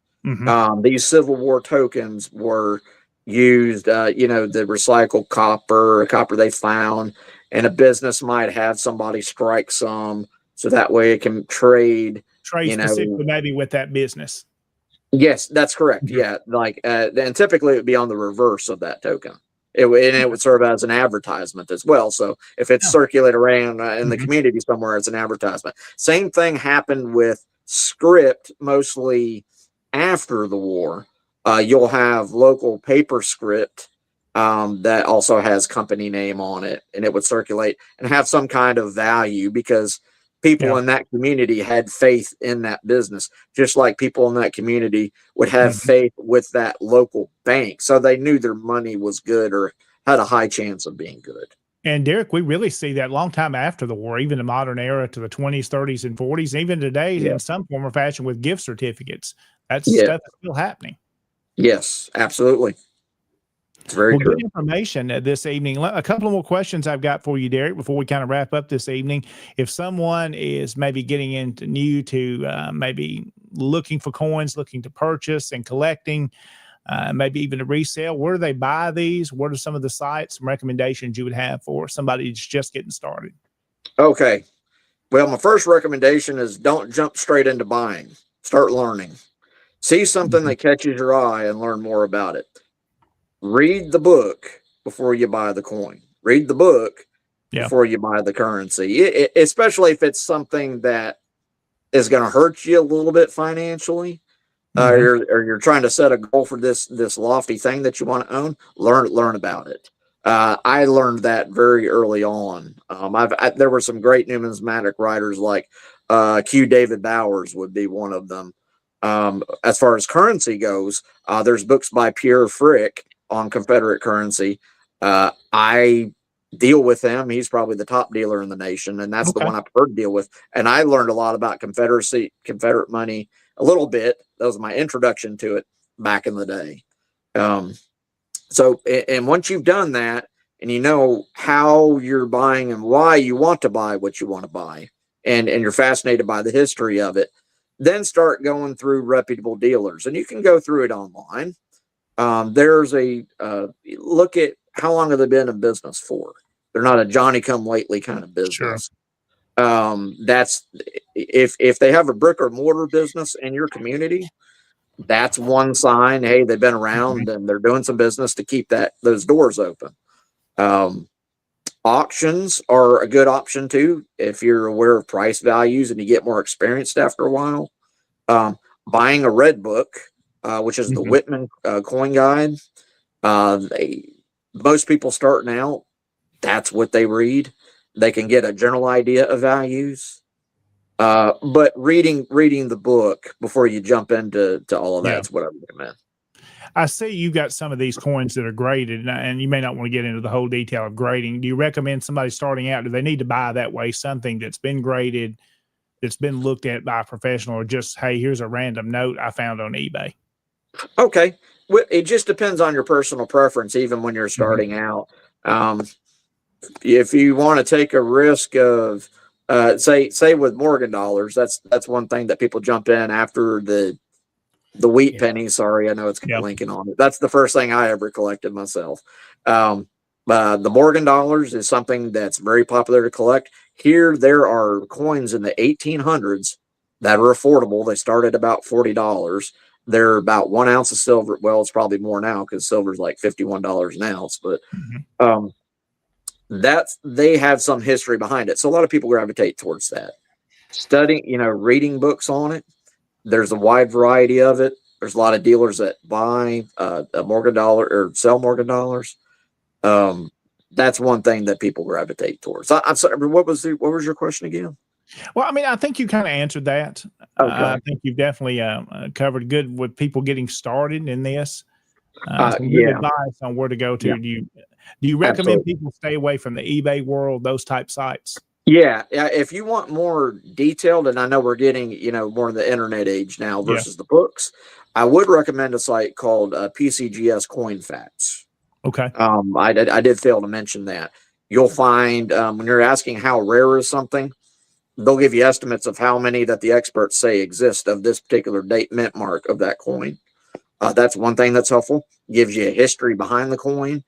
These Civil War tokens were used, the recycled copper they found, and a business might have somebody strike some, so that way it can trade specifically maybe with that business. Yes, that's correct. Yeah, and typically it would be on the reverse of that token. It would serve as an advertisement as well. So if it's circulated around in the community somewhere, it's an advertisement. Same thing happened with script, mostly after the war. You'll have local paper script that also has company name on it, and it would circulate and have some kind of value, because people in that community had faith in that business, just like people in that community would have faith with that local bank. So they knew their money was good or had a high chance of being good. And Derrick, we really see that long time after the war, even the modern era to the 20s, 30s, and 40s, even today in some form or fashion with gift certificates. That's stuff that's still happening. Yes, absolutely. It's very good information this evening. A couple of more questions I've got for you, Derrick, before we kind of wrap up this evening. If someone is maybe getting into new to maybe looking for coins, looking to purchase and collecting, maybe even to resell, where do they buy these? What are some of the sites and recommendations you would have for somebody who's just getting started? Okay. Well, my first recommendation is don't jump straight into buying. Start learning. See something that catches your eye and learn more about it. Read the book before you buy the coin. Read the book before you buy the currency, especially if it's something that is going to hurt you a little bit financially, or you're trying to set a goal for this lofty thing that you want to own. Learn about it. I learned that very early on. There were some great numismatic writers like Q. David Bowers would be one of them. As far as currency goes, there's books by Pierre Frick on Confederate currency. I deal with him. He's probably the top dealer in the nation, and that's the one I prefer to deal with. And I learned a lot about Confederate money a little bit. That was my introduction to it back in the day. And once you've done that, and you know how you're buying and why you want to buy what you want to buy, and you're fascinated by the history of it, then start going through reputable dealers. And you can go through it online. There's a look at how long have they been in business for. They're not a Johnny come lately kind of business. That's if they have a brick or mortar business in your community, that's one sign. Hey, they've been around and they're doing some business to keep those doors open. Auctions are a good option too, if you're aware of price values and you get more experienced after a while. Buying a red book, which is the Whitman coin guide. Most people starting out, that's what they read. They can get a general idea of values. But reading the book before you jump into all of that's what I recommend. I see you've got some of these coins that are graded, and you may not want to get into the whole detail of grading. Do you recommend somebody starting out, do they need to buy that way something that's been graded, that's been looked at by a professional, or just, hey, here's a random note I found on eBay? Okay. Well, it just depends on your personal preference, even when you're starting out. if you want to take a risk of say with Morgan dollars, that's one thing that people jump in after the wheat penny. Sorry, I know it's got Lincoln on it. That's the first thing I ever collected myself. The Morgan dollars is something that's very popular to collect. Here, there are coins in the 1800s that are affordable. They start at about $40. They're about 1 ounce of silver. Well, it's probably more now because silver's like $51 an ounce. But they have some history behind it. So a lot of people gravitate towards that. Studying, reading books on it. There's a wide variety of it. There's a lot of dealers that buy a Morgan dollar or sell Morgan dollars. That's one thing that people gravitate towards. I'm sorry, what was your question again? Well, I mean, I think you kind of answered that. Okay. I think you've definitely covered good with people getting started in this. Some good advice on where to go to. Yeah. Do you recommend Absolutely. people stay away from the eBay world, those type sites? Yeah. If you want more detailed, and I know we're getting, more in the internet age now versus the books, I would recommend a site called PCGS Coin Facts. Okay. I did fail to mention that. You'll find when you're asking how rare is something, they'll give you estimates of how many that the experts say exist of this particular date mint mark of that coin. That's one thing that's helpful. Gives you a history behind the coin.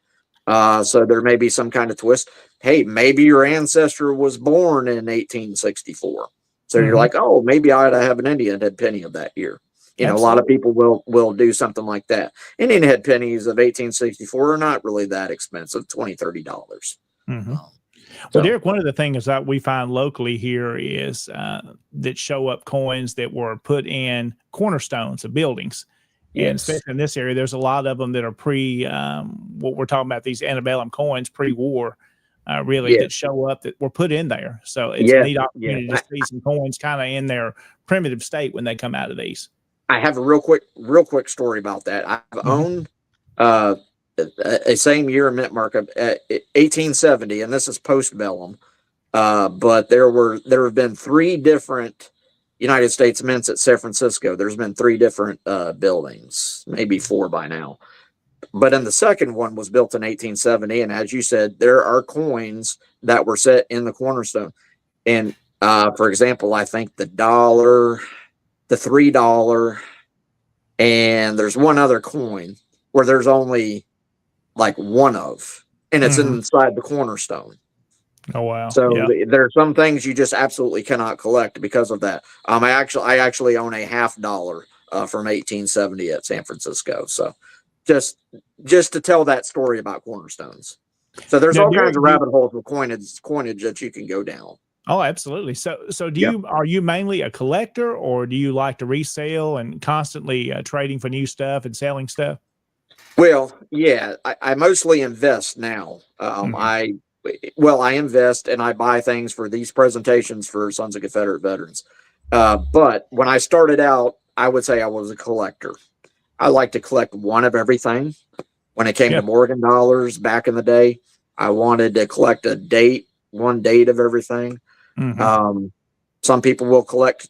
So there may be some kind of twist. Hey, maybe your ancestor was born in 1864. So you're like, oh, maybe I ought to have an Indian head penny of that year. A lot of people will do something like that. Indian head pennies of 1864 are not really that expensive, $20, $30. Well, Derek, one of the things that we find locally here is that show up coins that were put in cornerstones of buildings. And especially in this area, there's a lot of them that are what we're talking about, these antebellum coins, pre-war, that show up that were put in there. So it's a neat opportunity to see some coins kind of in their primitive state when they come out of these. I have a real quick story about that. I've owned a same year mint mark of 1870, and this is post-bellum. But there have been 3 different United States mints at San Francisco. There's been 3 different buildings, maybe 4 by now. But then the second one was built in 1870, and as you said, there are coins that were set in the cornerstone. And for example, I think the $1, the $3, and there's one other coin where there's only like one of, and it's inside the cornerstone. Oh wow! So there are some things you just absolutely cannot collect because of that. I actually own a $50 from 1870 at San Francisco. So just to tell that story about cornerstones. So there's all kinds of rabbit holes with coinage that you can go down. Oh, absolutely. So are you mainly a collector, or do you like to resell and constantly trading for new stuff and selling stuff? Well, yeah, I mostly invest now. I invest and I buy things for these presentations for Sons of Confederate Veterans. But when I started out, I would say I was a collector. I like to collect one of everything. When it came to Morgan dollars back in the day, I wanted to collect one date of everything. Some people will collect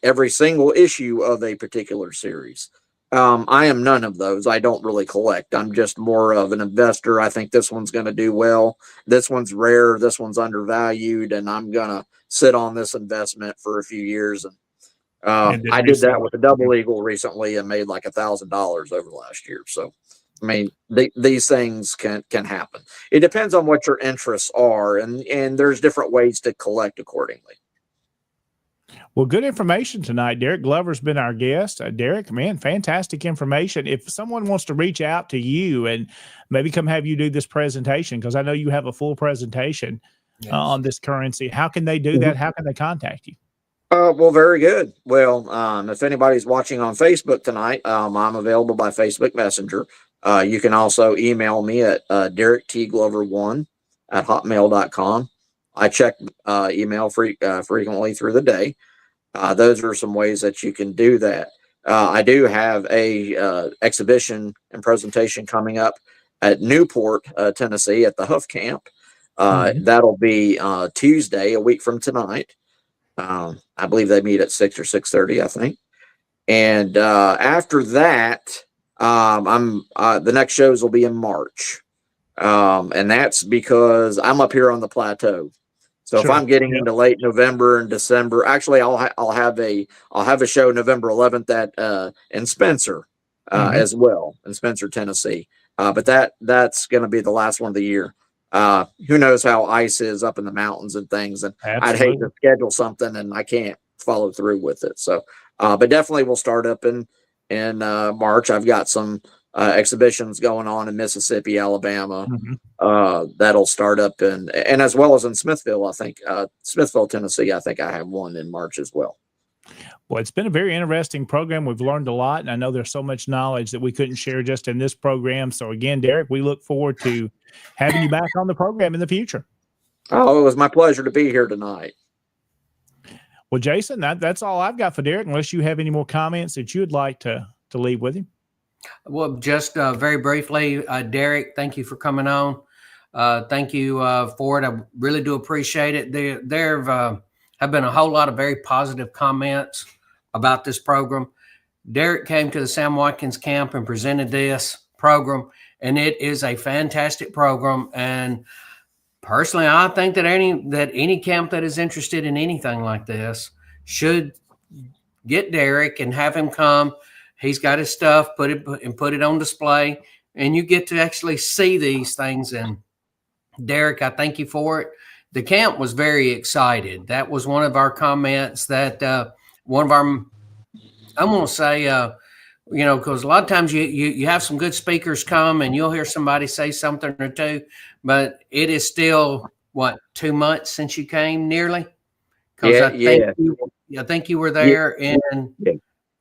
every single issue of a particular series. I am none of those. I don't really collect. I'm just more of an investor. I think this one's going to do well. This one's rare. This one's undervalued, and I'm going to sit on this investment for a few years. And I did that with the Double Eagle recently and made like $1,000 over last year. So, I mean, these things can happen. It depends on what your interests are, and there's different ways to collect accordingly. Well, good information tonight. Derek Glover's been our guest. Derek, man, fantastic information. If someone wants to reach out to you and maybe come have you do this presentation, because I know you have a full presentation on this currency, how can they do that? How can they contact you? Well, very good. Well, if anybody's watching on Facebook tonight, I'm available by Facebook Messenger. You can also email me at DerrickTGlover1@hotmail.com. I check email frequently through the day. Those are some ways that you can do that. I do have a exhibition and presentation coming up at Newport, Tennessee, at the Huff Camp. That'll be Tuesday, a week from tonight. I believe they meet at 6 or 6:30, I think. And after that, the next shows will be in March. And that's because I'm up here on the plateau. So Sure. if I'm getting into late November and December, actually I'll have a show November 11th at in Spencer as well, in Spencer, Tennessee. But that's going to be the last one of the year. Who knows how ice is up in the mountains and things, and I'd hate to schedule something and I can't follow through with it. So, but definitely we'll start up in March. I've got some exhibitions going on in Mississippi, Alabama. That'll start up and as well as in Smithville. I think Smithville, Tennessee. I think I have one in March as well. Well, it's been a very interesting program. We've learned a lot, and I know there's so much knowledge that we couldn't share just in this program. So again, Derrick, we look forward to having you back on the program in the future. Oh, it was my pleasure to be here tonight. Well, Jason, that's all I've got for Derrick, unless you have any more comments that you'd like to leave with him. Well, just very briefly, Derrick, thank you for coming on. Thank you for it. I really do appreciate it. There have been a whole lot of very positive comments about this program. Derrick came to the Sam Watkins camp and presented this program, and it is a fantastic program. And personally, I think that any camp that is interested in anything like this should get Derrick and have him come. He's got his stuff, put it on display, and you get to actually see these things. And Derrick, I thank you for it. The camp was very excited. That was one of our comments that one of our, I'm going to say, because a lot of times you have some good speakers come and you'll hear somebody say something or two, but it is still, 2 months since you came nearly? Because I think you were there in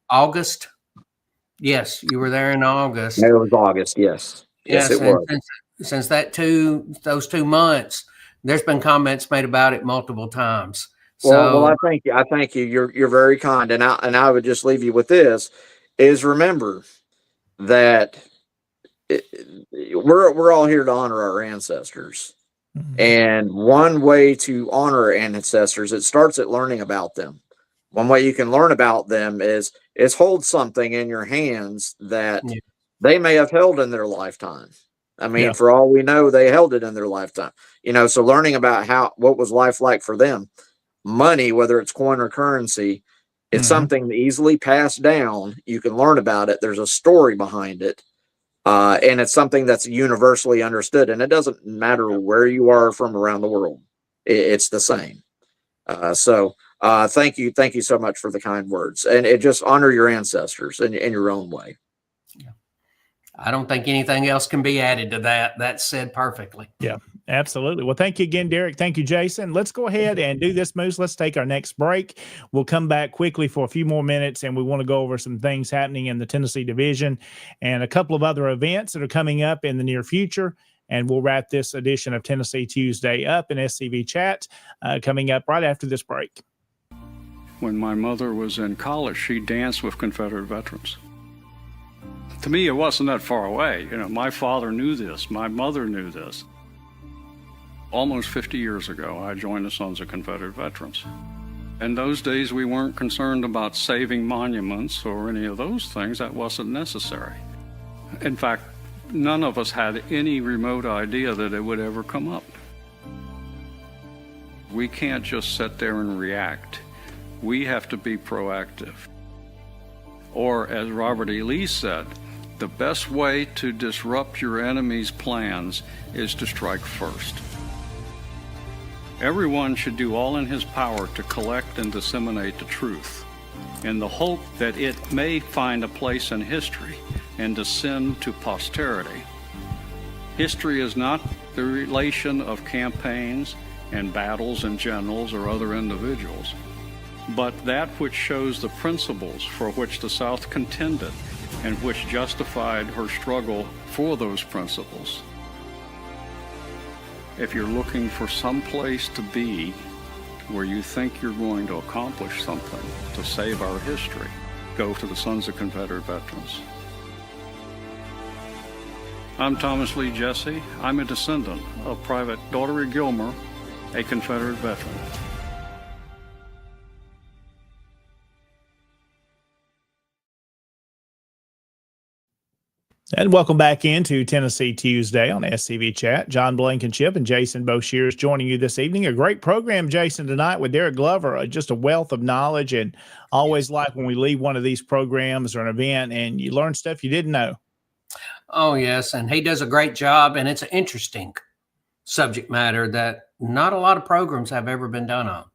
August. Yes, you were there in August. It was August, yes. Yes, it was. Since those 2 months, there's been comments made about it multiple times. Well, I thank you. I thank you. You're very kind. And I would just leave you with this: is remember that we're all here to honor our ancestors, and one way to honor our ancestors, it starts at learning about them. One way you can learn about them is hold something in your hands that they may have held in their lifetime. I mean, for all we know, they held it in their lifetime. So learning about what was life like for them, money, whether it's coin or currency, it's something easily passed down. You can learn about it. There's a story behind it. And it's something that's universally understood. And it doesn't matter where you are from around the world. It's the same. So thank you. Thank you so much for the kind words. And just honor your ancestors in your own way. I don't think anything else can be added to that. That's said perfectly. Yeah, absolutely. Well, thank you again, Derrick. Thank you, Jason. Let's go ahead and do this, Moose. Let's take our next break. We'll come back quickly for a few more minutes, and we want to go over some things happening in the Tennessee division and a couple of other events that are coming up in the near future. And we'll wrap this edition of Tennessee Tuesday up in SCV Chat coming up right after this break. When my mother was in college, she danced with Confederate veterans. To me, it wasn't that far away. My father knew this. My mother knew this. Almost 50 years ago, I joined the Sons of Confederate Veterans. In those days, we weren't concerned about saving monuments or any of those things. That wasn't necessary. In fact, none of us had any remote idea that it would ever come up. We can't just sit there and react. We have to be proactive. Or, as Robert E. Lee said, the best way to disrupt your enemy's plans is to strike first. Everyone should do all in his power to collect and disseminate the truth, in the hope that it may find a place in history and descend to posterity. History is not the relation of campaigns and battles and generals or other individuals, but that which shows the principles for which the South contended and which justified her struggle for those principles. If you're looking for some place to be where you think you're going to accomplish something to save our history, go to the Sons of Confederate Veterans. I'm Thomas Lee Jesse. I'm a descendant of Private Daughtery Gilmer, a Confederate veteran. And welcome back into Tennessee Tuesday on SCV Chat. John Blankenship and Jason Boshers joining you this evening. A great program, Jason, tonight with Derrick Glover. Just a wealth of knowledge, and always like when we leave one of these programs or an event and you learn stuff you didn't know. Oh, yes, and he does a great job, and it's an interesting subject matter that not a lot of programs have ever been done on.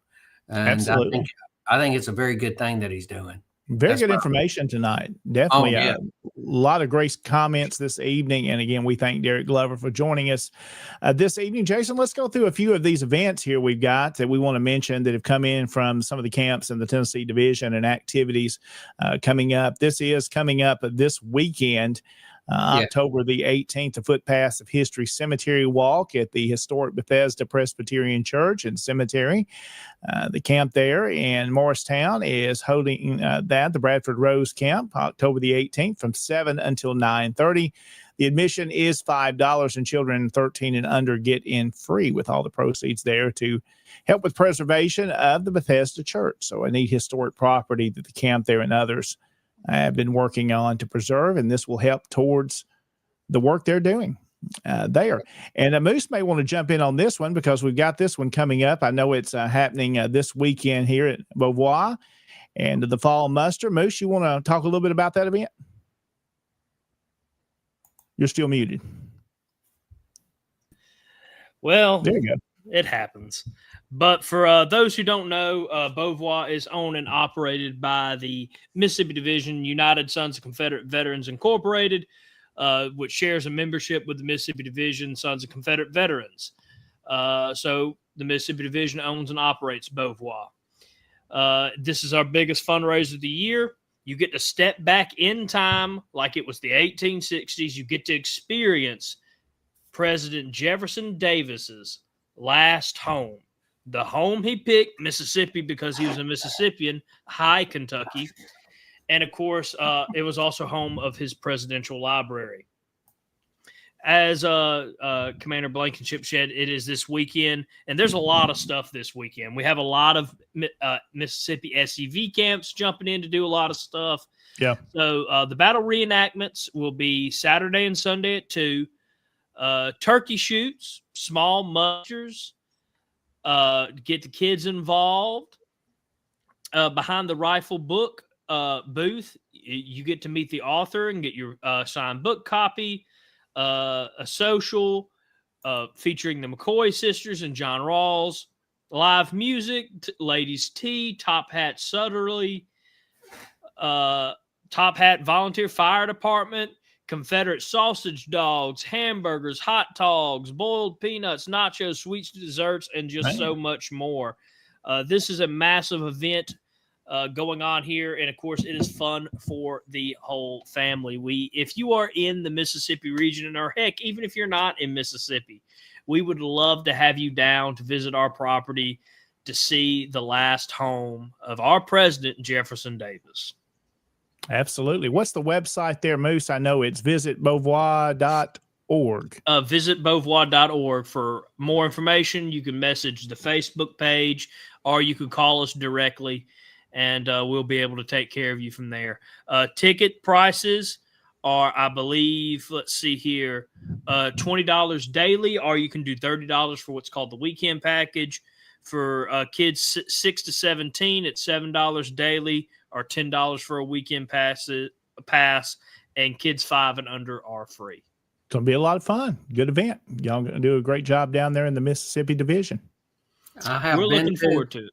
And Absolutely. I think it's a very good thing that he's doing. Very good information tonight. Definitely yeah. a lot of great comments this evening. And again, we thank Derrick Glover for joining us this evening. Jason, let's go through a few of these events here we've got that we want to mention that have come in from some of the camps in the Tennessee Division and activities coming up. This is coming up this weekend. October the 18th, the Footpaths of History Cemetery Walk at the historic Bethesda Presbyterian Church and Cemetery. The camp there in Morristown is holding the Bradford Rose Camp, October the 18th from 7 until 9:30. The admission is $5, and children 13 and under get in free, with all the proceeds there to help with preservation of the Bethesda Church. So a neat historic property that the camp there and others have been working on to preserve, and this will help towards the work they're doing there. And Moose may want to jump in on this one because we've got this one coming up. I know it's happening this weekend here at Beauvoir and the Fall Muster. Moose, you want to talk a little bit about that event? You're still muted. Well, there you go. It happens. But for those who don't know, Beauvoir is owned and operated by the Mississippi Division United Sons of Confederate Veterans Incorporated, which shares a membership with the Mississippi Division Sons of Confederate Veterans. So the Mississippi Division owns and operates Beauvoir. This is our biggest fundraiser of the year. You get to step back in time like it was the 1860s. You get to experience President Jefferson Davis's last home. The home he picked, Mississippi, because he was a Mississippian, High Kentucky. And, of course, it was also home of his presidential library. As Commander Blankenship said, it is this weekend, and there's a lot of stuff this weekend. We have a lot of Mississippi SCV camps jumping in to do a lot of stuff. Yeah. So the battle reenactments will be Saturday and Sunday at 2. Turkey shoots, small musters, get the kids involved. Behind the rifle book booth, you get to meet the author and get your signed book copy. A social featuring the McCoy sisters and John Rawls. Live music, ladies' tea, Top Hat Sutterly, Top Hat Volunteer Fire Department, Confederate sausage dogs, hamburgers, hot dogs, boiled peanuts, nachos, sweets, desserts, and just so much more. This is a massive event going on here, and of course, it is fun for the whole family. If you are in the Mississippi region, or heck, even if you're not in Mississippi, we would love to have you down to visit our property to see the last home of our president, Jefferson Davis. Absolutely. What's the website there, Moose? I know it's visitbeauvoir.org. Visitbeauvoir.org. For more information, you can message the Facebook page, or you could call us directly, and we'll be able to take care of you from there. Ticket prices are, I believe, let's see here, $20 daily, or you can do $30 for what's called the weekend package. For kids 6 to 17, it's $7 daily, or $10 for a weekend pass, and kids 5 and under are free. It's going to be a lot of fun. Good event. Y'all going to do a great job down there in the Mississippi Division. We're looking forward to it.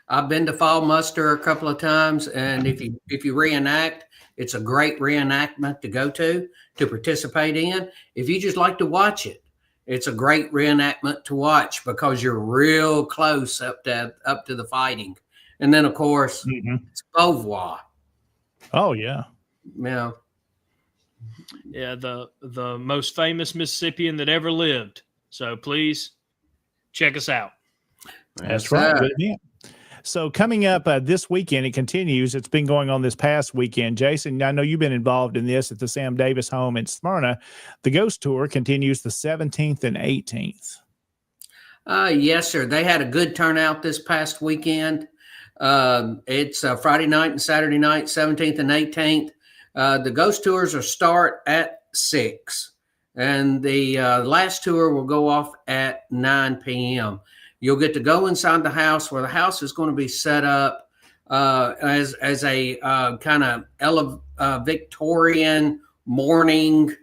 I've been to Fall Muster a couple of times, and if you reenact, it's a great reenactment to go to participate in. If you just like to watch it, it's a great reenactment to watch because you're real close up to the fighting. And then, of course, it's Beauvoir. Oh, yeah. Yeah. Yeah, the most famous Mississippian that ever lived. So please check us out. That's right. Good event. So coming up this weekend, it continues. It's been going on this past weekend. Jason, I know you've been involved in this at the Sam Davis home in Smyrna. The Ghost Tour continues the 17th and 18th. Yes, sir. They had a good turnout this past weekend. It's Friday night and Saturday night, 17th and 18th. The Ghost Tours are start at 6. And the last tour will go off at 9 p.m. You'll get to go inside the house, where the house is going to be set up as a kind of Victorian morning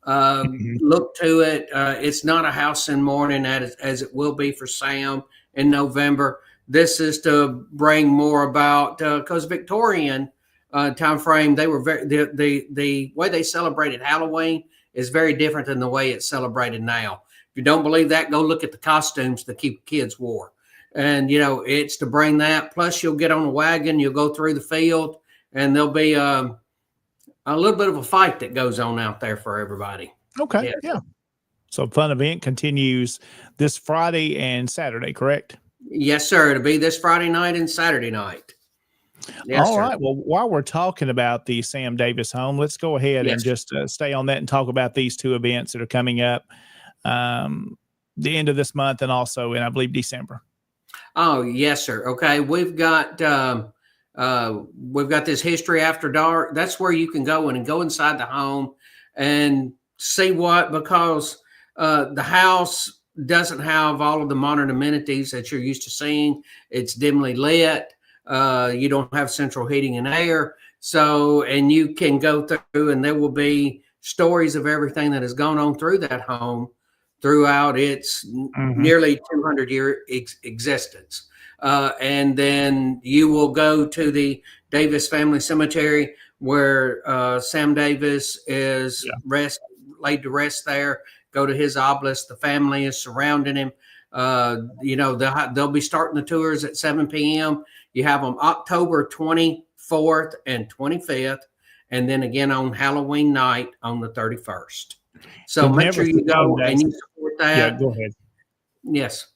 look to it. It's not a house in mourning as it will be for Sam in November. This is to bring more about because Victorian time frame, they were the way they celebrated Halloween is very different than the way it's celebrated now. If you don't believe that, go look at the costumes the kids wore. And, it's to bring that. Plus, you'll get on a wagon, you'll go through the field, and there'll be a little bit of a fight that goes on out there for everybody. Okay, yeah. So fun event continues this Friday and Saturday, correct? Yes, sir. It'll be this Friday night and Saturday night. Yes, All right. Well, while we're talking about the Sam Davis home, let's go ahead and just stay on that and talk about these two events that are coming up the end of this month and also in, I believe, December. Oh, yes, sir. Okay. We've got this History After Dark. That's where you can go in and go inside the home and see because the house doesn't have all of the modern amenities that you're used to seeing. It's dimly lit. You don't have central heating and air. So, and you can go through and there will be stories of everything that has gone on through that home throughout its nearly 200-year existence. And then you will go to the Davis Family Cemetery where Sam Davis is laid to rest there. Go to his obelisk. The family is surrounding him. They'll be starting the tours at 7 p.m. You have them October 24th and 25th, and then again on Halloween night on the 31st. So make sure you go and you support that. Yeah, go ahead. Yes.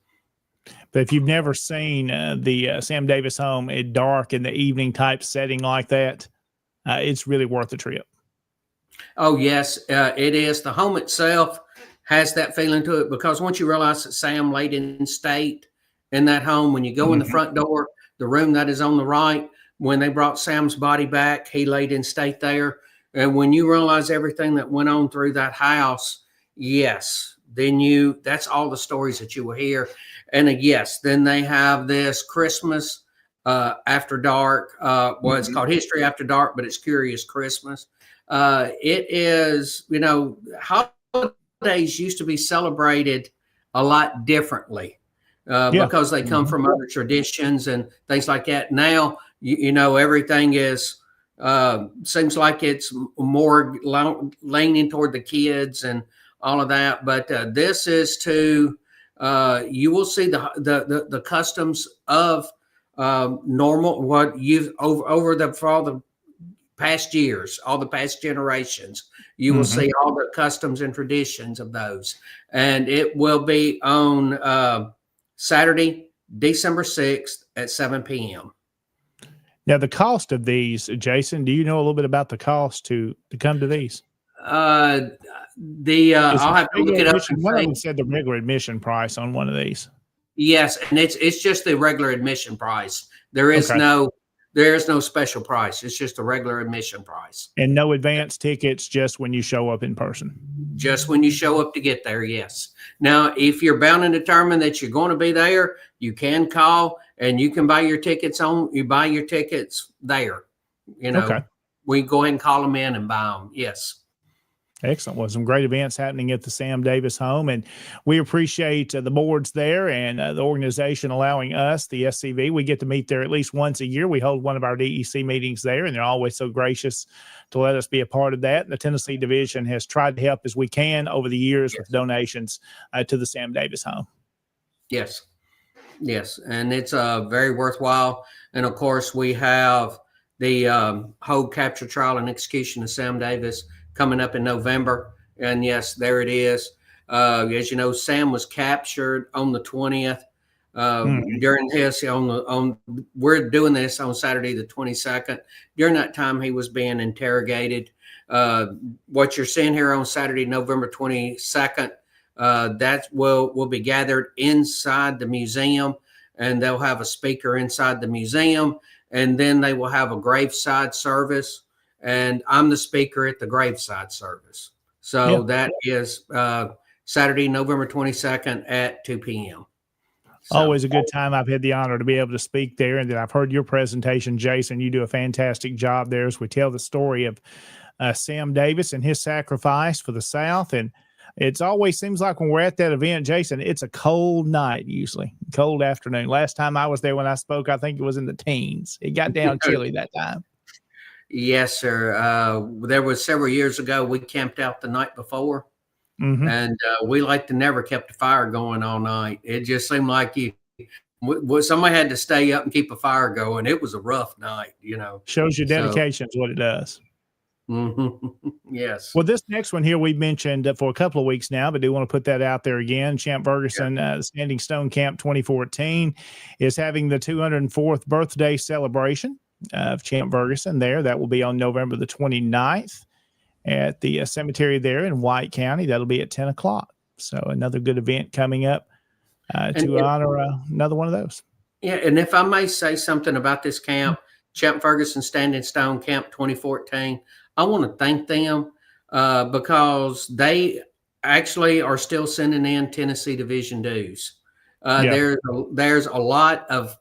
But if you've never seen the Sam Davis home at dark in the evening type setting like that, it's really worth the trip. Oh, yes, it is. The home itself has that feeling to it because once you realize that Sam laid in state in that home, when you go in the front door, the room that is on the right, when they brought Sam's body back, he laid in state there. And when you realize everything that went on through that house, yes, then that's all the stories that you will hear. And then they have this Christmas After Dark. It's called History After Dark, but it's Curious Christmas. It is, holidays used to be celebrated a lot differently because they come from other traditions and things like that. Now, everything is seems like it's more leaning toward the kids and all of that. But this is to you will see the customs of normal what you've for all the past years, all the past generations. You will see all the customs and traditions of those. And it will be on Saturday, December 6th at 7 p.m. Now, the cost of these, Jason, do you know a little bit about the cost to come to these? I'll have to look it up. One of them said the regular admission price on one of these. Yes, and it's just the regular admission price. There is no special price. It's just a regular admission price. And no advance tickets, just when you show up in person. Just when you show up to get there, yes. Now, if you're bound and determined that you're going to be there, you can call and you can buy your tickets there. We go ahead and call them in and buy them. Yes. Excellent. Well, some great events happening at the Sam Davis home, and we appreciate the boards there and the organization allowing us, the SCV. We get to meet there at least once a year. We hold one of our DEC meetings there, and they're always so gracious to let us be a part of that. And the Tennessee division has tried to help as we can over the years with donations to the Sam Davis home. Yes. Yes. And it's very worthwhile. And of course, we have the hold, capture, trial, and execution of Sam Davis coming up in November. And yes, there it is. As you know, Sam was captured on the 20th during his we're doing this on Saturday, the 22nd. During that time, he was being interrogated. What you're seeing here on Saturday, November 22nd, that will be gathered inside the museum, and they'll have a speaker inside the museum, and then they will have a graveside service. And I'm the speaker at the graveside service. So that is Saturday, November 22nd at 2 p.m. So, always a good time. I've had the honor to be able to speak there, and then I've heard your presentation, Jason. You do a fantastic job there as we tell the story of Sam Davis and his sacrifice for the South. And it's always seems like when we're at that event, Jason, it's a cold night, usually cold afternoon. Last time I was there when I spoke, I think it was in the teens. It got down chilly that time. Yes, sir. There was several years ago, we camped out the night before, and we like to never kept a fire going all night. It just seemed like somebody had to stay up and keep a fire going. It was a rough night, Shows your dedication is what it does. Yes. Well, this next one here we mentioned for a couple of weeks now, but do want to put that out there again. Champ Ferguson Standing Stone Camp 2014 is having the 204th birthday celebration of Champ Ferguson there. That will be on November the 29th at the cemetery there in White County. That'll be at 10 o'clock. So another good event coming up to honor another one of those. Yeah, and if I may say something about this camp, Champ Ferguson Standing Stone Camp 2014, I want to thank them because they actually are still sending in Tennessee Division dues. There's a lot of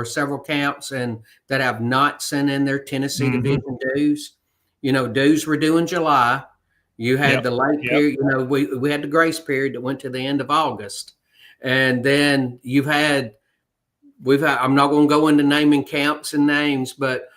several camps and that have not sent in their Tennessee Division dues. Dues were due in July. You had the late period. We had the grace period that went to the end of August, and then we've had. I'm not going to go into naming camps and names, but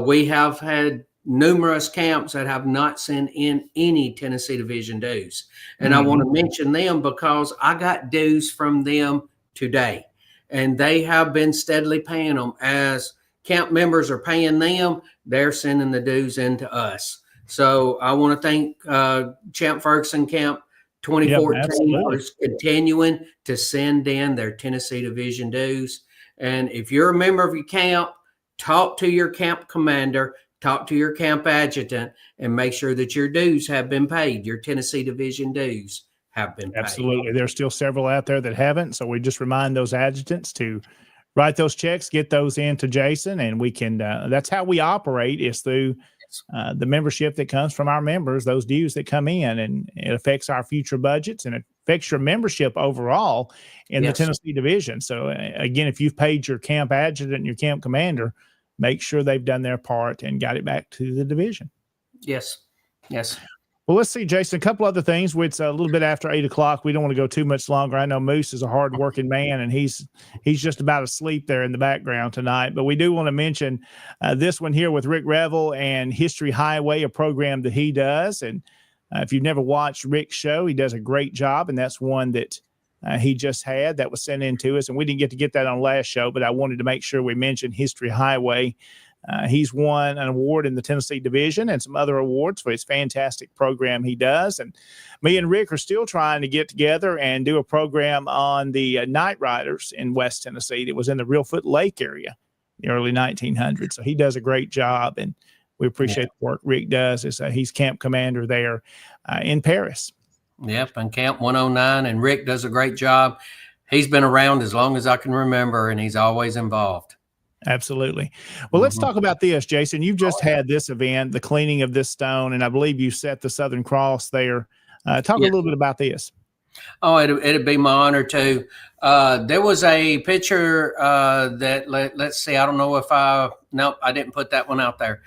we have had numerous camps that have not sent in any Tennessee Division dues. And I want to mention them because I got dues from them today, and they have been steadily paying them. As camp members are paying them, they're sending the dues into us. So I want to thank Champ Ferguson Camp 2014 for continuing to send in their Tennessee Division dues. And if you're a member of your camp, talk to your camp commander, talk to your camp adjutant, and make sure that your dues have been paid. Your Tennessee Division dues have been paid. Absolutely. There's still several out there that haven't. So we just remind those adjutants to write those checks, get those in to Jason, and we can, that's how we operate, is through the membership that comes from our members, those dues that come in, and it affects our future budgets and it affects your membership overall in the Tennessee Division. So again, if you've paid your camp adjutant and your camp commander, make sure they've done their part and got it back to the division. Yes. Well, let's see, Jason, a couple other things. It's a little bit after 8 o'clock. We don't want to go too much longer. I know Moose is a hard-working man, and he's just about asleep there in the background tonight. But we do want to mention this one here with Rick Revel and History Highway, a program that he does. And if you've never watched Rick's show, he does a great job, and that's one that he just had that was sent in to us. And we didn't get that on last show, but I wanted to make sure we mentioned History Highway. He's won an award in the Tennessee Division and some other awards for his fantastic program he does. And me and Rick are still trying to get together and do a program on the Night Riders in West Tennessee. It was in the Reelfoot Lake area in the early 1900s. So he does a great job, and we appreciate the work Rick does. He's camp commander there in Paris. Yep, and Camp 109, and Rick does a great job. He's been around as long as I can remember, and he's always involved. Absolutely. Well, let's talk about this, Jason. You've just had this event, the cleaning of this stone, and I believe you set the Southern Cross there. Talk a little bit about this. Oh, it'd be my honor to. There was a picture that let's see. I don't know if I didn't put that one out there.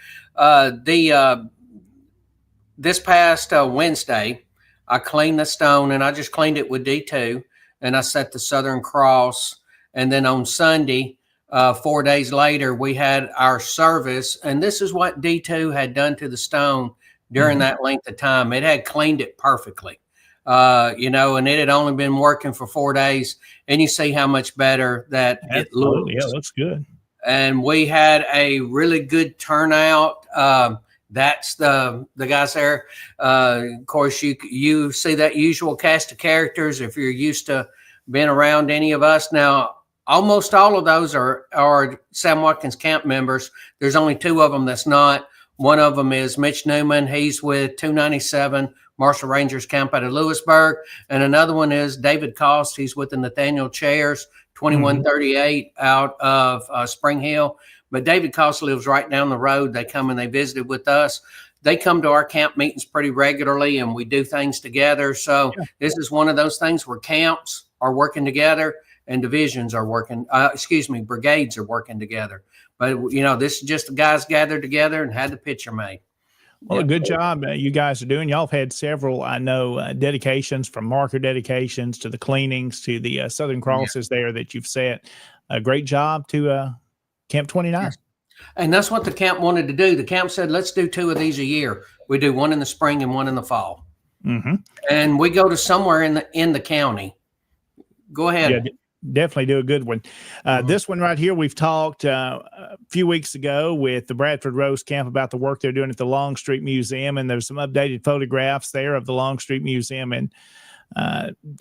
This past Wednesday, I cleaned the stone, and I just cleaned it with D2, and I set the Southern Cross. And then on Sunday, 4 days later, we had our service, and this is what D2 had done to the stone during that length of time. It had cleaned it perfectly, and it had only been working for 4 days, and you see how much better that it looks. Yeah, it looks good. And we had a really good turnout. That's the guys there. Of course, you see that usual cast of characters if you're used to being around any of us. Now, almost all of those are Sam Watkins camp members. There's only two of them that's not. One of them is Mitch Newman. He's with 297 Marshall Rangers Camp out of Lewisburg. And another one is David Cost. He's with the Nathaniel Chairs, 2138 out of Spring Hill. But David Cost lives right down the road. They come and they visited with us. they come to our camp meetings pretty regularly, and we do things together. So this is one of those things where camps are working together and divisions are working, brigades are working together. But, this is just the guys gathered together and had the picture made. Well, a good job you guys are doing. Y'all have had several, I know, dedications, from marker dedications to the cleanings to the Southern Crosses there that you've set. A great job to Camp 29. And that's what the camp wanted to do. The camp said, let's do 2 of these a year. We do one in the spring and one in the fall. Mm-hmm. And we go to somewhere in the county. Go ahead. Yeah, definitely do a good one. This one right here, we've talked a few weeks ago with the Bradford Rose Camp about the work they're doing at the Longstreet Museum, and there's some updated photographs there of the Longstreet Museum, and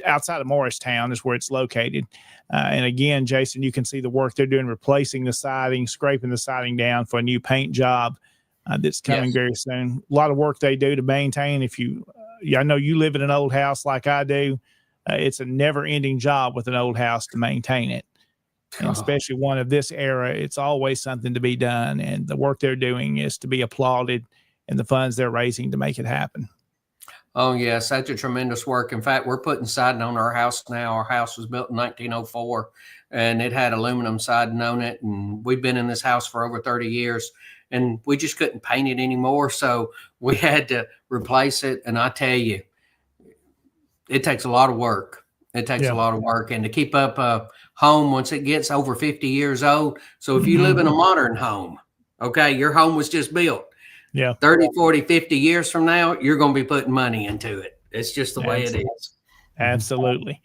outside of Morristown is where it's located. And again, Jason, you can see the work they're doing, replacing the siding, scraping the siding down for a new paint job that's coming very soon. A lot of work they do to maintain. I know you live in an old house like I do. It's a never-ending job with an old house to maintain it, and especially one of this era. It's always something to be done, and the work they're doing is to be applauded, and the funds they're raising to make it happen. Oh, yeah, such a tremendous work. In fact, we're putting siding on our house now. Our house was built in 1904, and it had aluminum siding on it, and we've been in this house for over 30 years, and we just couldn't paint it anymore, so we had to replace it, and I tell you, it takes a lot of work. It takes a lot of work, and to keep up a home once it gets over 50 years old. So if you live in a modern home, okay, your home was just built. 30, 40, 50 years from now, you're going to be putting money into it. It's just the way it is. Absolutely.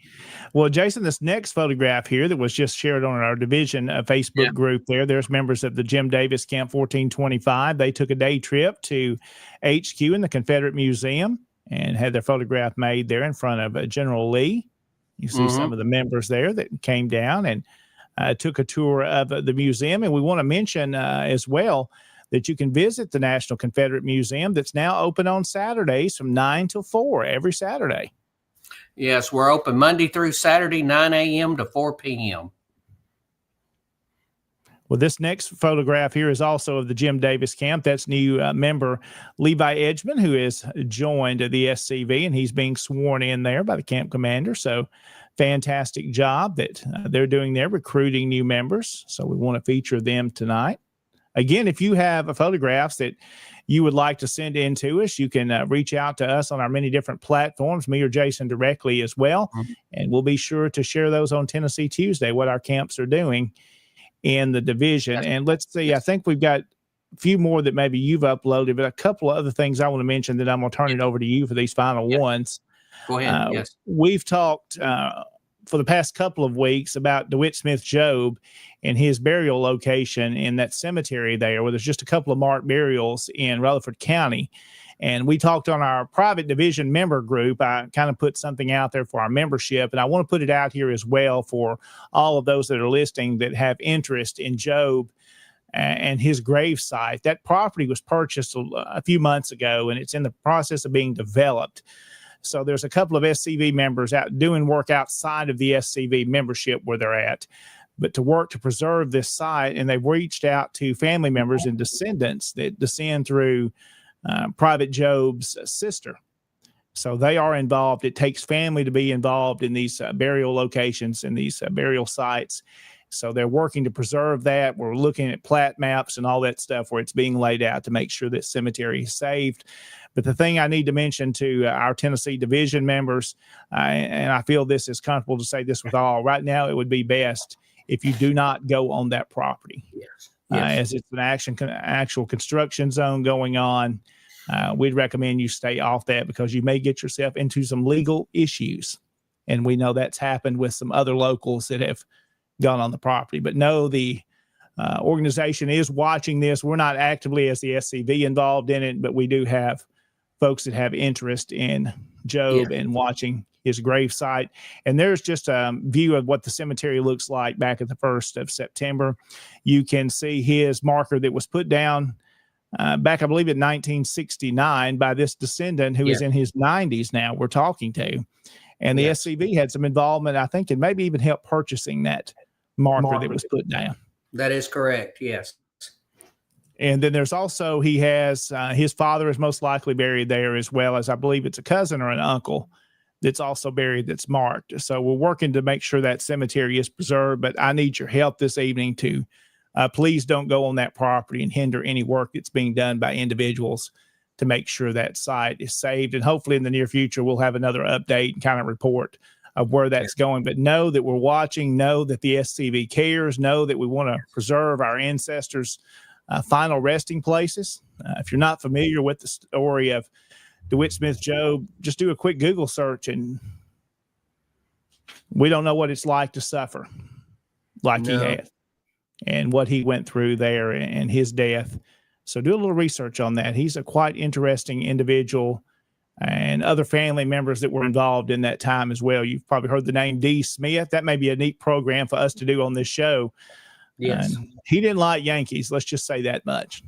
Well, Jason, this next photograph here that was just shared on our division Facebook group there's members of the Jim Davis Camp 1425. They took a day trip to HQ in the Confederate Museum and had their photograph made there in front of General Lee. You see some of the members there that came down and took a tour of the museum. And we want to mention as well that you can visit the National Confederate Museum that's now open on Saturdays from 9 till 4 every Saturday. Yes, we're open Monday through Saturday, 9 a.m. to 4 p.m. Well, this next photograph here is also of the Jim Davis Camp. That's new member Levi Edgman, who has joined the SCV, and he's being sworn in there by the camp commander. So fantastic job that they're doing there, recruiting new members. So we want to feature them tonight. Again, if you have photographs that you would like to send in to us, you can reach out to us on our many different platforms, me or Jason directly as well. And we'll be sure to share those on Tennessee Tuesday, what our camps are doing in the division. And let's see, I think we've got a few more that maybe you've uploaded, but a couple of other things I want to mention that I'm going to turn it over to you for these final ones. Go ahead. We've talked for the past couple of weeks about DeWitt Smith Job and his burial location in that cemetery there, where there's just a couple of marked burials in Rutherford County. And we talked on our private division member group. I kind of put something out there for our membership, and I want to put it out here as well for all of those that are listening that have interest in Job and his grave site. That property was purchased a few months ago, and it's in the process of being developed. So there's a couple of SCV members out doing work outside of the SCV membership where they're at, but to work to preserve this site. And they've reached out to family members and descendants that descend through Private Job's sister. So they are involved. It takes family to be involved in these burial locations and these burial sites. So they're working to preserve that. We're looking at plat maps and all that stuff where it's being laid out to make sure that cemetery is saved. But the thing I need to mention to our Tennessee division members, and I feel this is comfortable to say this with all, right now it would be best if you do not go on that property. As it's an actual construction zone going on. We'd recommend you stay off that because you may get yourself into some legal issues. And we know that's happened with some other locals that have gone on the property. But no, the organization is watching this. We're not actively as the SCV involved in it, but we do have folks that have interest in Job and watching his grave site. And there's just a view of what the cemetery looks like back at the 1st of September. You can see his marker that was put down back, I believe, in 1969 by this descendant who is in his 90s now we're talking to. And the SCV had some involvement, I think, and maybe even helped purchasing that marker that was put down. That is correct, yes. And then there's also, he has, his father is most likely buried there, as well as I believe it's a cousin or an uncle that's also buried that's marked. So we're working to make sure that cemetery is preserved, but I need your help this evening to please don't go on that property and hinder any work that's being done by individuals to make sure that site is saved. And hopefully in the near future, we'll have another update and kind of report of where that's going. But know that we're watching, know that the SCV cares, know that we want to preserve our ancestors' final resting places. If you're not familiar with the story of DeWitt Smith Job, just do a quick Google search, and we don't know what it's like to suffer like he had and what he went through there and his death. So do a little research on that. He's a quite interesting individual, and other family members that were involved in that time as well. You've probably heard the name D. Smith. That may be a neat program for us to do on this show. Yes. And he didn't like Yankees. Let's just say that much.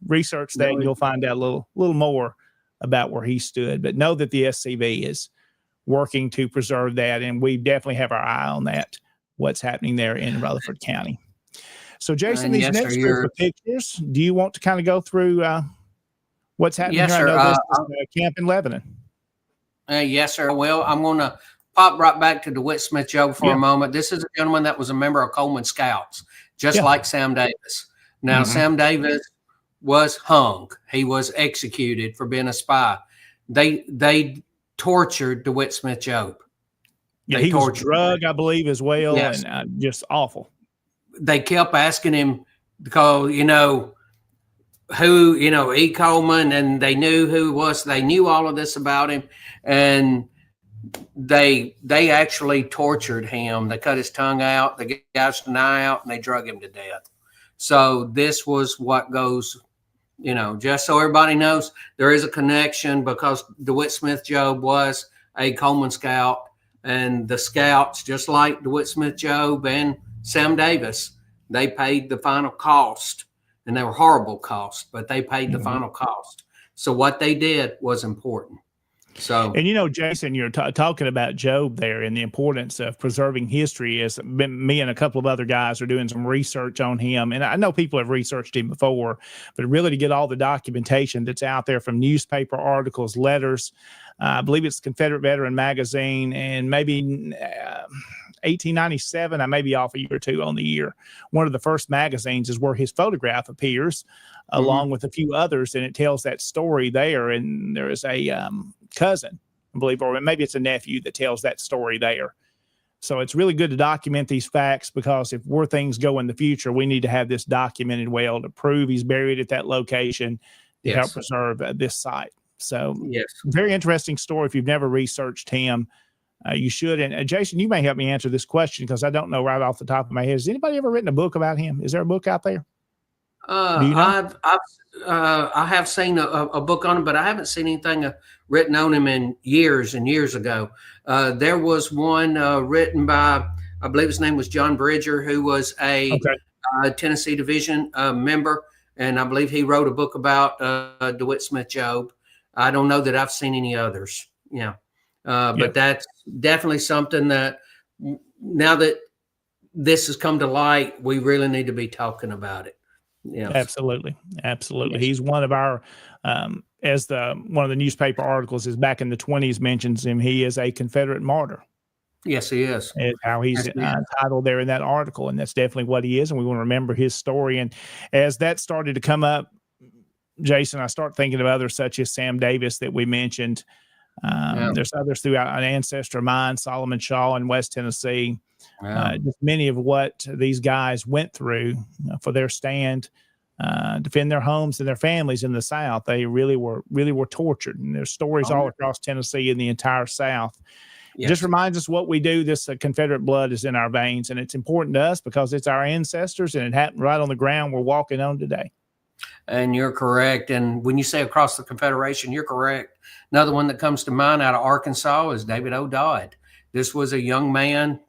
Research that and you'll find out a little more about where he stood. But know that the SCV is working to preserve that, and we definitely have our eye on that, what's happening there in Rutherford County. So, Jason, these next group of pictures, do you want to kind of go through what's happening yes, here? Sir. I know this is camp in Lebanon. Yes, sir. Well, I'm going to pop right back to DeWitt Smith Job for a moment. This is a gentleman that was a member of Coleman Scouts, just like Sam Davis. Now, Sam Davis was hung. He was executed for being a spy. They tortured DeWitt Smith Job. Yeah, he was drugged, I believe, as well, and just awful. They kept asking him because, who, E. Coleman, and they knew who he was. They knew all of this about him, and they actually tortured him. They cut his tongue out, they gouged an eye out, and they drug him to death. So this was what goes, just so everybody knows, there is a connection because DeWitt Smith Job was a Coleman Scout, and the Scouts, just like DeWitt Smith Job and Sam Davis, they paid the final cost, and they were horrible costs, but they paid the final cost. So what they did was important. So, and Jason, you're talking about Job there and the importance of preserving history. As me and a couple of other guys are doing some research on him, and I know people have researched him before, but really to get all the documentation that's out there from newspaper articles, letters, I believe it's Confederate Veteran Magazine, and maybe 1897, I may be off a year or two on the year. One of the first magazines is where his photograph appears, along with a few others, and it tells that story there. And there is a cousin, I believe, or maybe it's a nephew that tells that story there. So it's really good to document these facts, because if where things go in the future, we need to have this documented well to prove he's buried at that location to help preserve this site. So very interesting story. If you've never researched him, you should. And Jason, you may help me answer this question, because I don't know right off the top of my head. Has anybody ever written a book about him? Is there a book out there? Do you know? I have seen a book on him, but I haven't seen anything written on him in years and years ago. There was one written by, I believe his name was John Bridger, who was a Tennessee Division member, and I believe he wrote a book about DeWitt Smith Job. I don't know that I've seen any others. But that's definitely something that now that this has come to light, we really need to be talking about it. Absolutely. He's one of our, as one of the newspaper articles is back in the 1920s mentions him. He is a Confederate martyr. Yes, he is. Is how he's titled there in that article, and that's definitely what he is. And we want to remember his story. And as that started to come up, Jason, I start thinking of others such as Sam Davis that we mentioned. There's others throughout an ancestor of mine, Solomon Shaw in West Tennessee. Just many of what these guys went through for their stand, defend their homes and their families in the South. They really were tortured, and there's stories all across Tennessee and the entire South. It just reminds us what we do. This Confederate blood is in our veins, and it's important to us because it's our ancestors, and it happened right on the ground we're walking on today. And you're correct. And when you say across the Confederation, you're correct. Another one that comes to mind out of Arkansas is David O. Dodd. This was a young man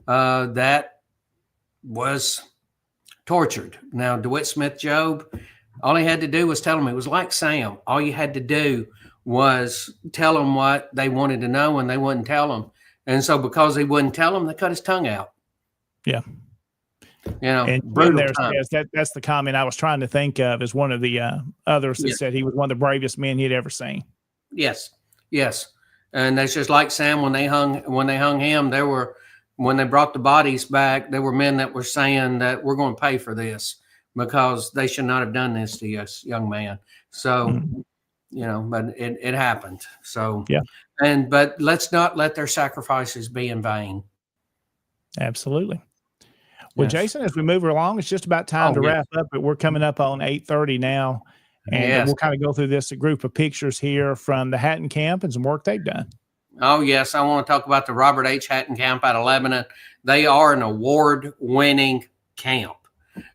that was tortured. Now, DeWitt Smith Job, all he had to do was tell him. It was like Sam. All you had to do was tell them what they wanted to know, and they wouldn't tell them. And so because he wouldn't tell them, they cut his tongue out. Yeah. You know, And brutal there time. says that's the comment I was trying to think of as one of the others that said he was one of the bravest men he'd ever seen. Yes, yes, and that's just like Sam when they hung him. When they brought the bodies back, there were men that were saying that we're going to pay for this because they should not have done this to us, young man. So, you know, but it happened. So, yeah. But let's not let their sacrifices be in vain. Absolutely. Well, Yes. Jason, as we move along, it's just about time to wrap up, but we're coming up on 8:30 now. And we'll kind of go through a group of pictures here from the Hatton camp and some work they've done. Oh, yes. I want to talk about the Robert H. Hatton camp out of Lebanon. They are an award-winning camp.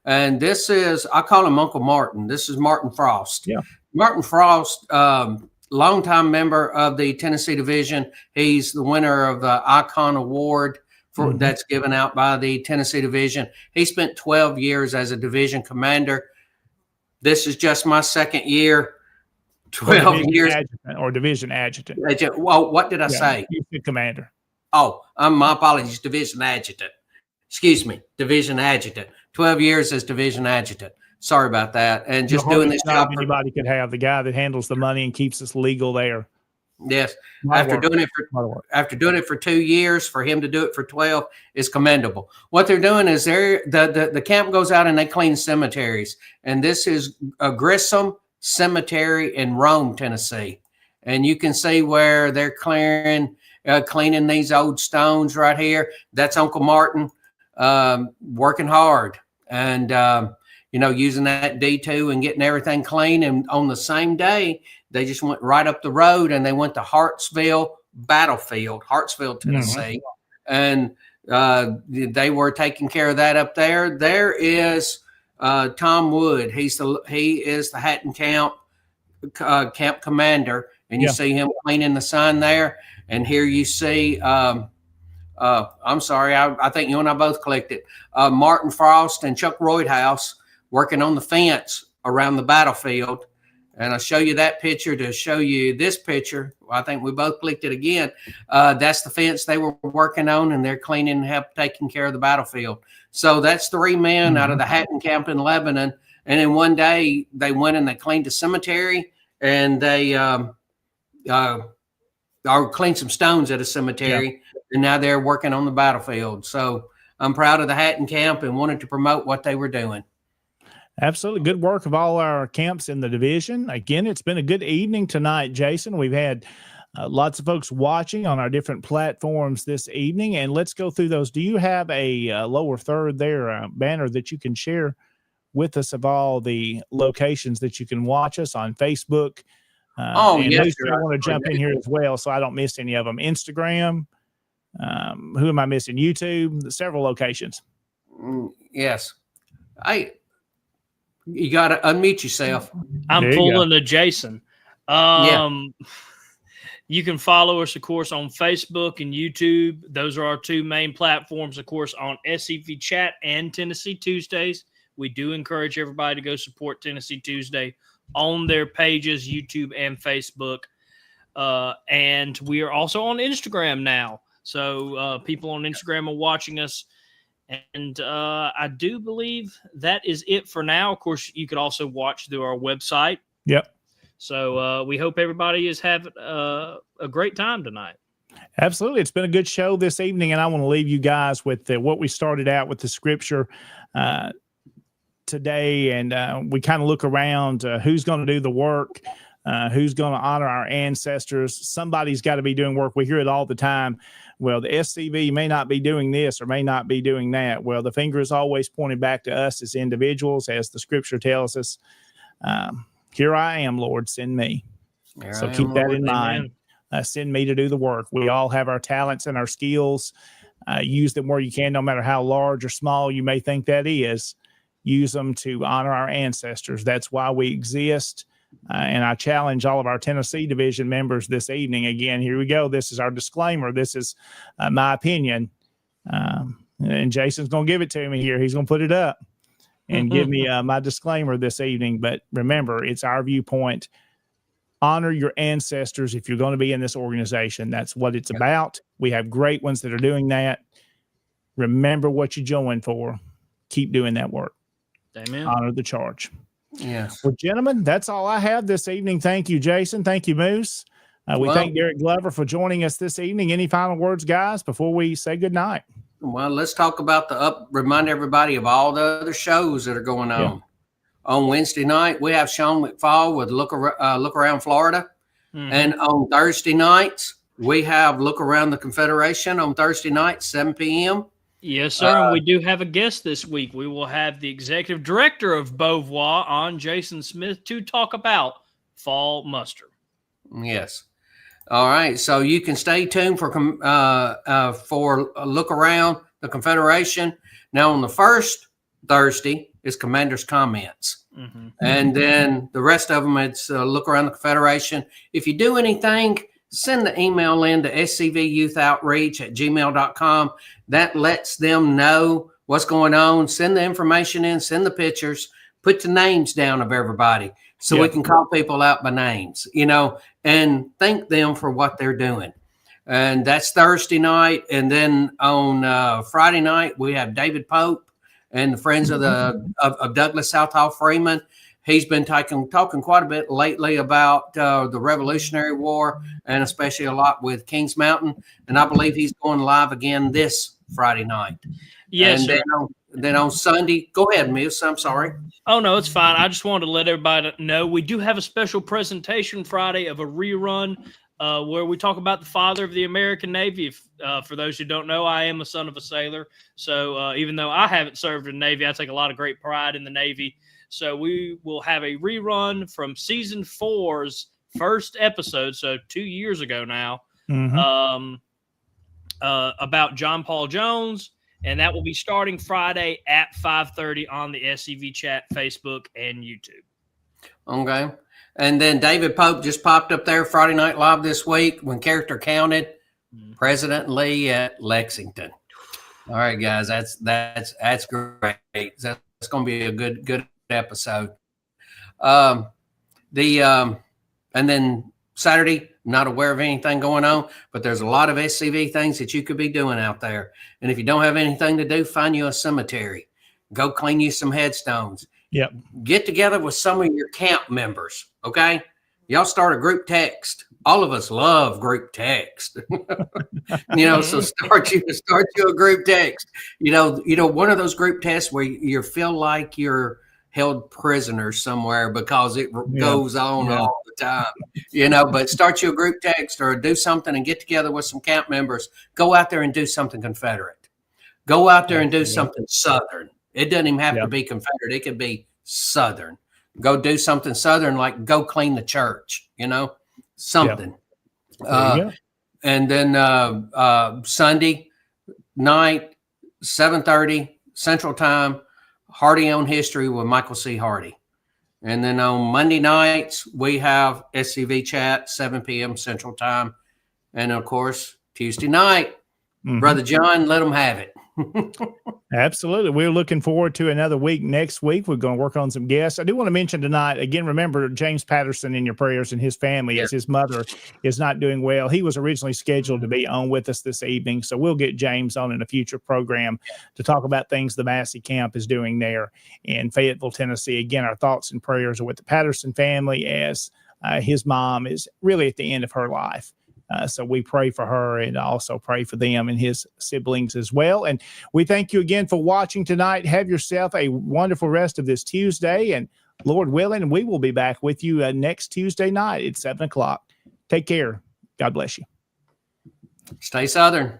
And this is, I call him Uncle Martin. This is Martin Frost. Yeah. Martin Frost, longtime member of the Tennessee Division. He's the winner of the Icon Award that's given out by the Tennessee Division. He spent 12 years as a division commander. This is just my second year. 12 years. Division adjutant. Well, what did I say? You said commander. Oh, my apologies. Division adjutant. Excuse me. Division adjutant. 12 years as division adjutant. Sorry about that. And just doing this job. Anybody could have the guy that handles the money and keeps us legal there. Yes. After doing it for 2 years, for him to do it for 12 is commendable. What they're doing is the camp goes out and they clean cemeteries. And this is a Grissom Cemetery in Rome, Tennessee. And you can see where they're cleaning these old stones right here. That's Uncle Martin working hard and, using that D2 and getting everything clean. And on the same day, they just went right up the road and they went to Hartsville Battlefield, Hartsville, Tennessee. And they were taking care of that up there. There is Tom Wood. He is the Hatton camp commander. And you see him cleaning the sign there. And here you see, I'm sorry, I think you and I both clicked it. Martin Frost and Chuck Roydhouse working on the fence around the battlefield. And I'll show you that picture to show you this picture. I think we both clicked it again. That's the fence they were working on, and they're cleaning and taking care of the battlefield. So that's 3 men out of the Hatton camp in Lebanon. And in one day, they went and they cleaned the cemetery, and they cleaned some stones at a cemetery, and now they're working on the battlefield. So I'm proud of the Hatton camp and wanted to promote what they were doing. Absolutely. Good work of all our camps in the division. Again, it's been a good evening tonight, Jason. We've had lots of folks watching on our different platforms this evening, and let's go through those. Do you have a lower third there, banner that you can share with us of all the locations that you can watch us on Facebook? Yes. I want to jump in here as well so I don't miss any of them. Instagram. Who am I missing? YouTube. Several locations. Yes. You got to unmute yourself. I'm pulling a Jason. You can follow us, of course, on Facebook and YouTube. Those are our 2 main platforms, of course, on SCV Chat and Tennessee Tuesdays. We do encourage everybody to go support Tennessee Tuesday on their pages, YouTube and Facebook. And we are also on Instagram now. So people on Instagram are watching us. And I do believe that is it for now. Of course, you could also watch through our website. Yep. So we hope everybody is having a great time tonight. Absolutely. It's been a good show this evening, and I want to leave you guys with what we started out with the scripture today. And we kind of look around who's going to do the work, who's going to honor our ancestors. Somebody's got to be doing work. We hear it all the time. Well, the SCV may not be doing this or may not be doing that. Well, the finger is always pointing back to us as individuals, as the scripture tells us. Here I am, Lord, send me. So keep that in mind. Send me to do the work. We all have our talents and our skills. Use them where you can, no matter how large or small you may think that is. Use them to honor our ancestors. That's why we exist. And I challenge all of our Tennessee Division members this evening. Again, here we go. This is our disclaimer. This is my opinion. And Jason's going to give it to me here. He's going to put it up and give me my disclaimer this evening. But remember, it's our viewpoint. Honor your ancestors if you're going to be in this organization. That's what it's about. We have great ones that are doing that. Remember what you joined for. keep doing that work. Amen. Honor the charge. Yes. Well, gentlemen, that's all I have this evening. Thank you, Jason. Thank you, Moose. We thank Derek Glover for joining us this evening. Any final words, guys, before we say good night? Well, let's talk about remind everybody of all the other shows that are going on. Yeah. On Wednesday night, we have Sean McFall with Look Around Florida. Mhm. And on Thursday nights, we have Look Around the Confederation on Thursday night, 7 p.m. Yes, sir. And we do have a guest this week. We will have the executive director of Beauvoir on, Jason Smith, to talk about fall muster. Yes. All right. So you can stay tuned for Look Around the Confederation. Now, on the first Thursday is Commander's Comments. Mm-hmm. And then the rest of them, it's Look Around the Confederation. If you do anything, send the email in to scvyouth@gmail.com. That lets them know what's going on. Send the information in, send the pictures, put the names down of everybody so we can call people out by names, and thank them for what they're doing. And that's Thursday night. And then on Friday night, we have David Pope and the Friends of Douglas Southall Freeman. He's been talking quite a bit lately about the Revolutionary War, and especially a lot with Kings Mountain. And I believe he's going live again this Friday night. Yes, and then on Sunday, go ahead, Miss. I'm sorry. Oh, no, it's fine. I just wanted to let everybody know we do have a special presentation Friday of a rerun where we talk about the father of the American Navy. For those who don't know, I am a son of a sailor. So even though I haven't served in the Navy, I take a lot of great pride in the Navy. So we will have a rerun from season 4's first episode, so 2 years ago now, about John Paul Jones, and that will be starting Friday at 5:30 on the SCV Chat, Facebook, and YouTube. Okay. And then David Pope just popped up there Friday Night Live this week when character counted President Lee at Lexington. All right, guys, that's great. That's going to be a good episode. And then Saturday, not aware of anything going on, but there's a lot of SCV things that you could be doing out there. And if you don't have anything to do, find you a cemetery, go clean you some headstones. Yep. Get together with some of your camp members. Okay. Y'all start a group text. All of us love group text, so start you a group text, one of those group texts where you feel like you're held prisoner somewhere because it goes on all the time, but start you a group text or do something and get together with some camp members. Go out there and do something Confederate. Go out there and do something Southern. It doesn't even have to be Confederate. It could be Southern. Go do something Southern, like go clean the church, something. And then Sunday night, 7:30 Central Time, Hardy on History with Michael C. Hardy. And then on Monday nights, we have SCV Chat, 7 p.m. Central Time. And, of course, Tuesday night, Brother John, let them have it. Absolutely. We're looking forward to another week next week. We're going to work on some guests. I do want to mention tonight, again, remember James Patterson in your prayers and his family as his mother is not doing well. He was originally scheduled to be on with us this evening. So we'll get James on in a future program to talk about things the Massey camp is doing there in Fayetteville, Tennessee. Again, our thoughts and prayers are with the Patterson family as his mom is really at the end of her life. So we pray for her and also pray for them and his siblings as well. And we thank you again for watching tonight. Have yourself a wonderful rest of this Tuesday. And Lord willing, we will be back with you next Tuesday night at 7 o'clock. Take care. God bless you. Stay Southern.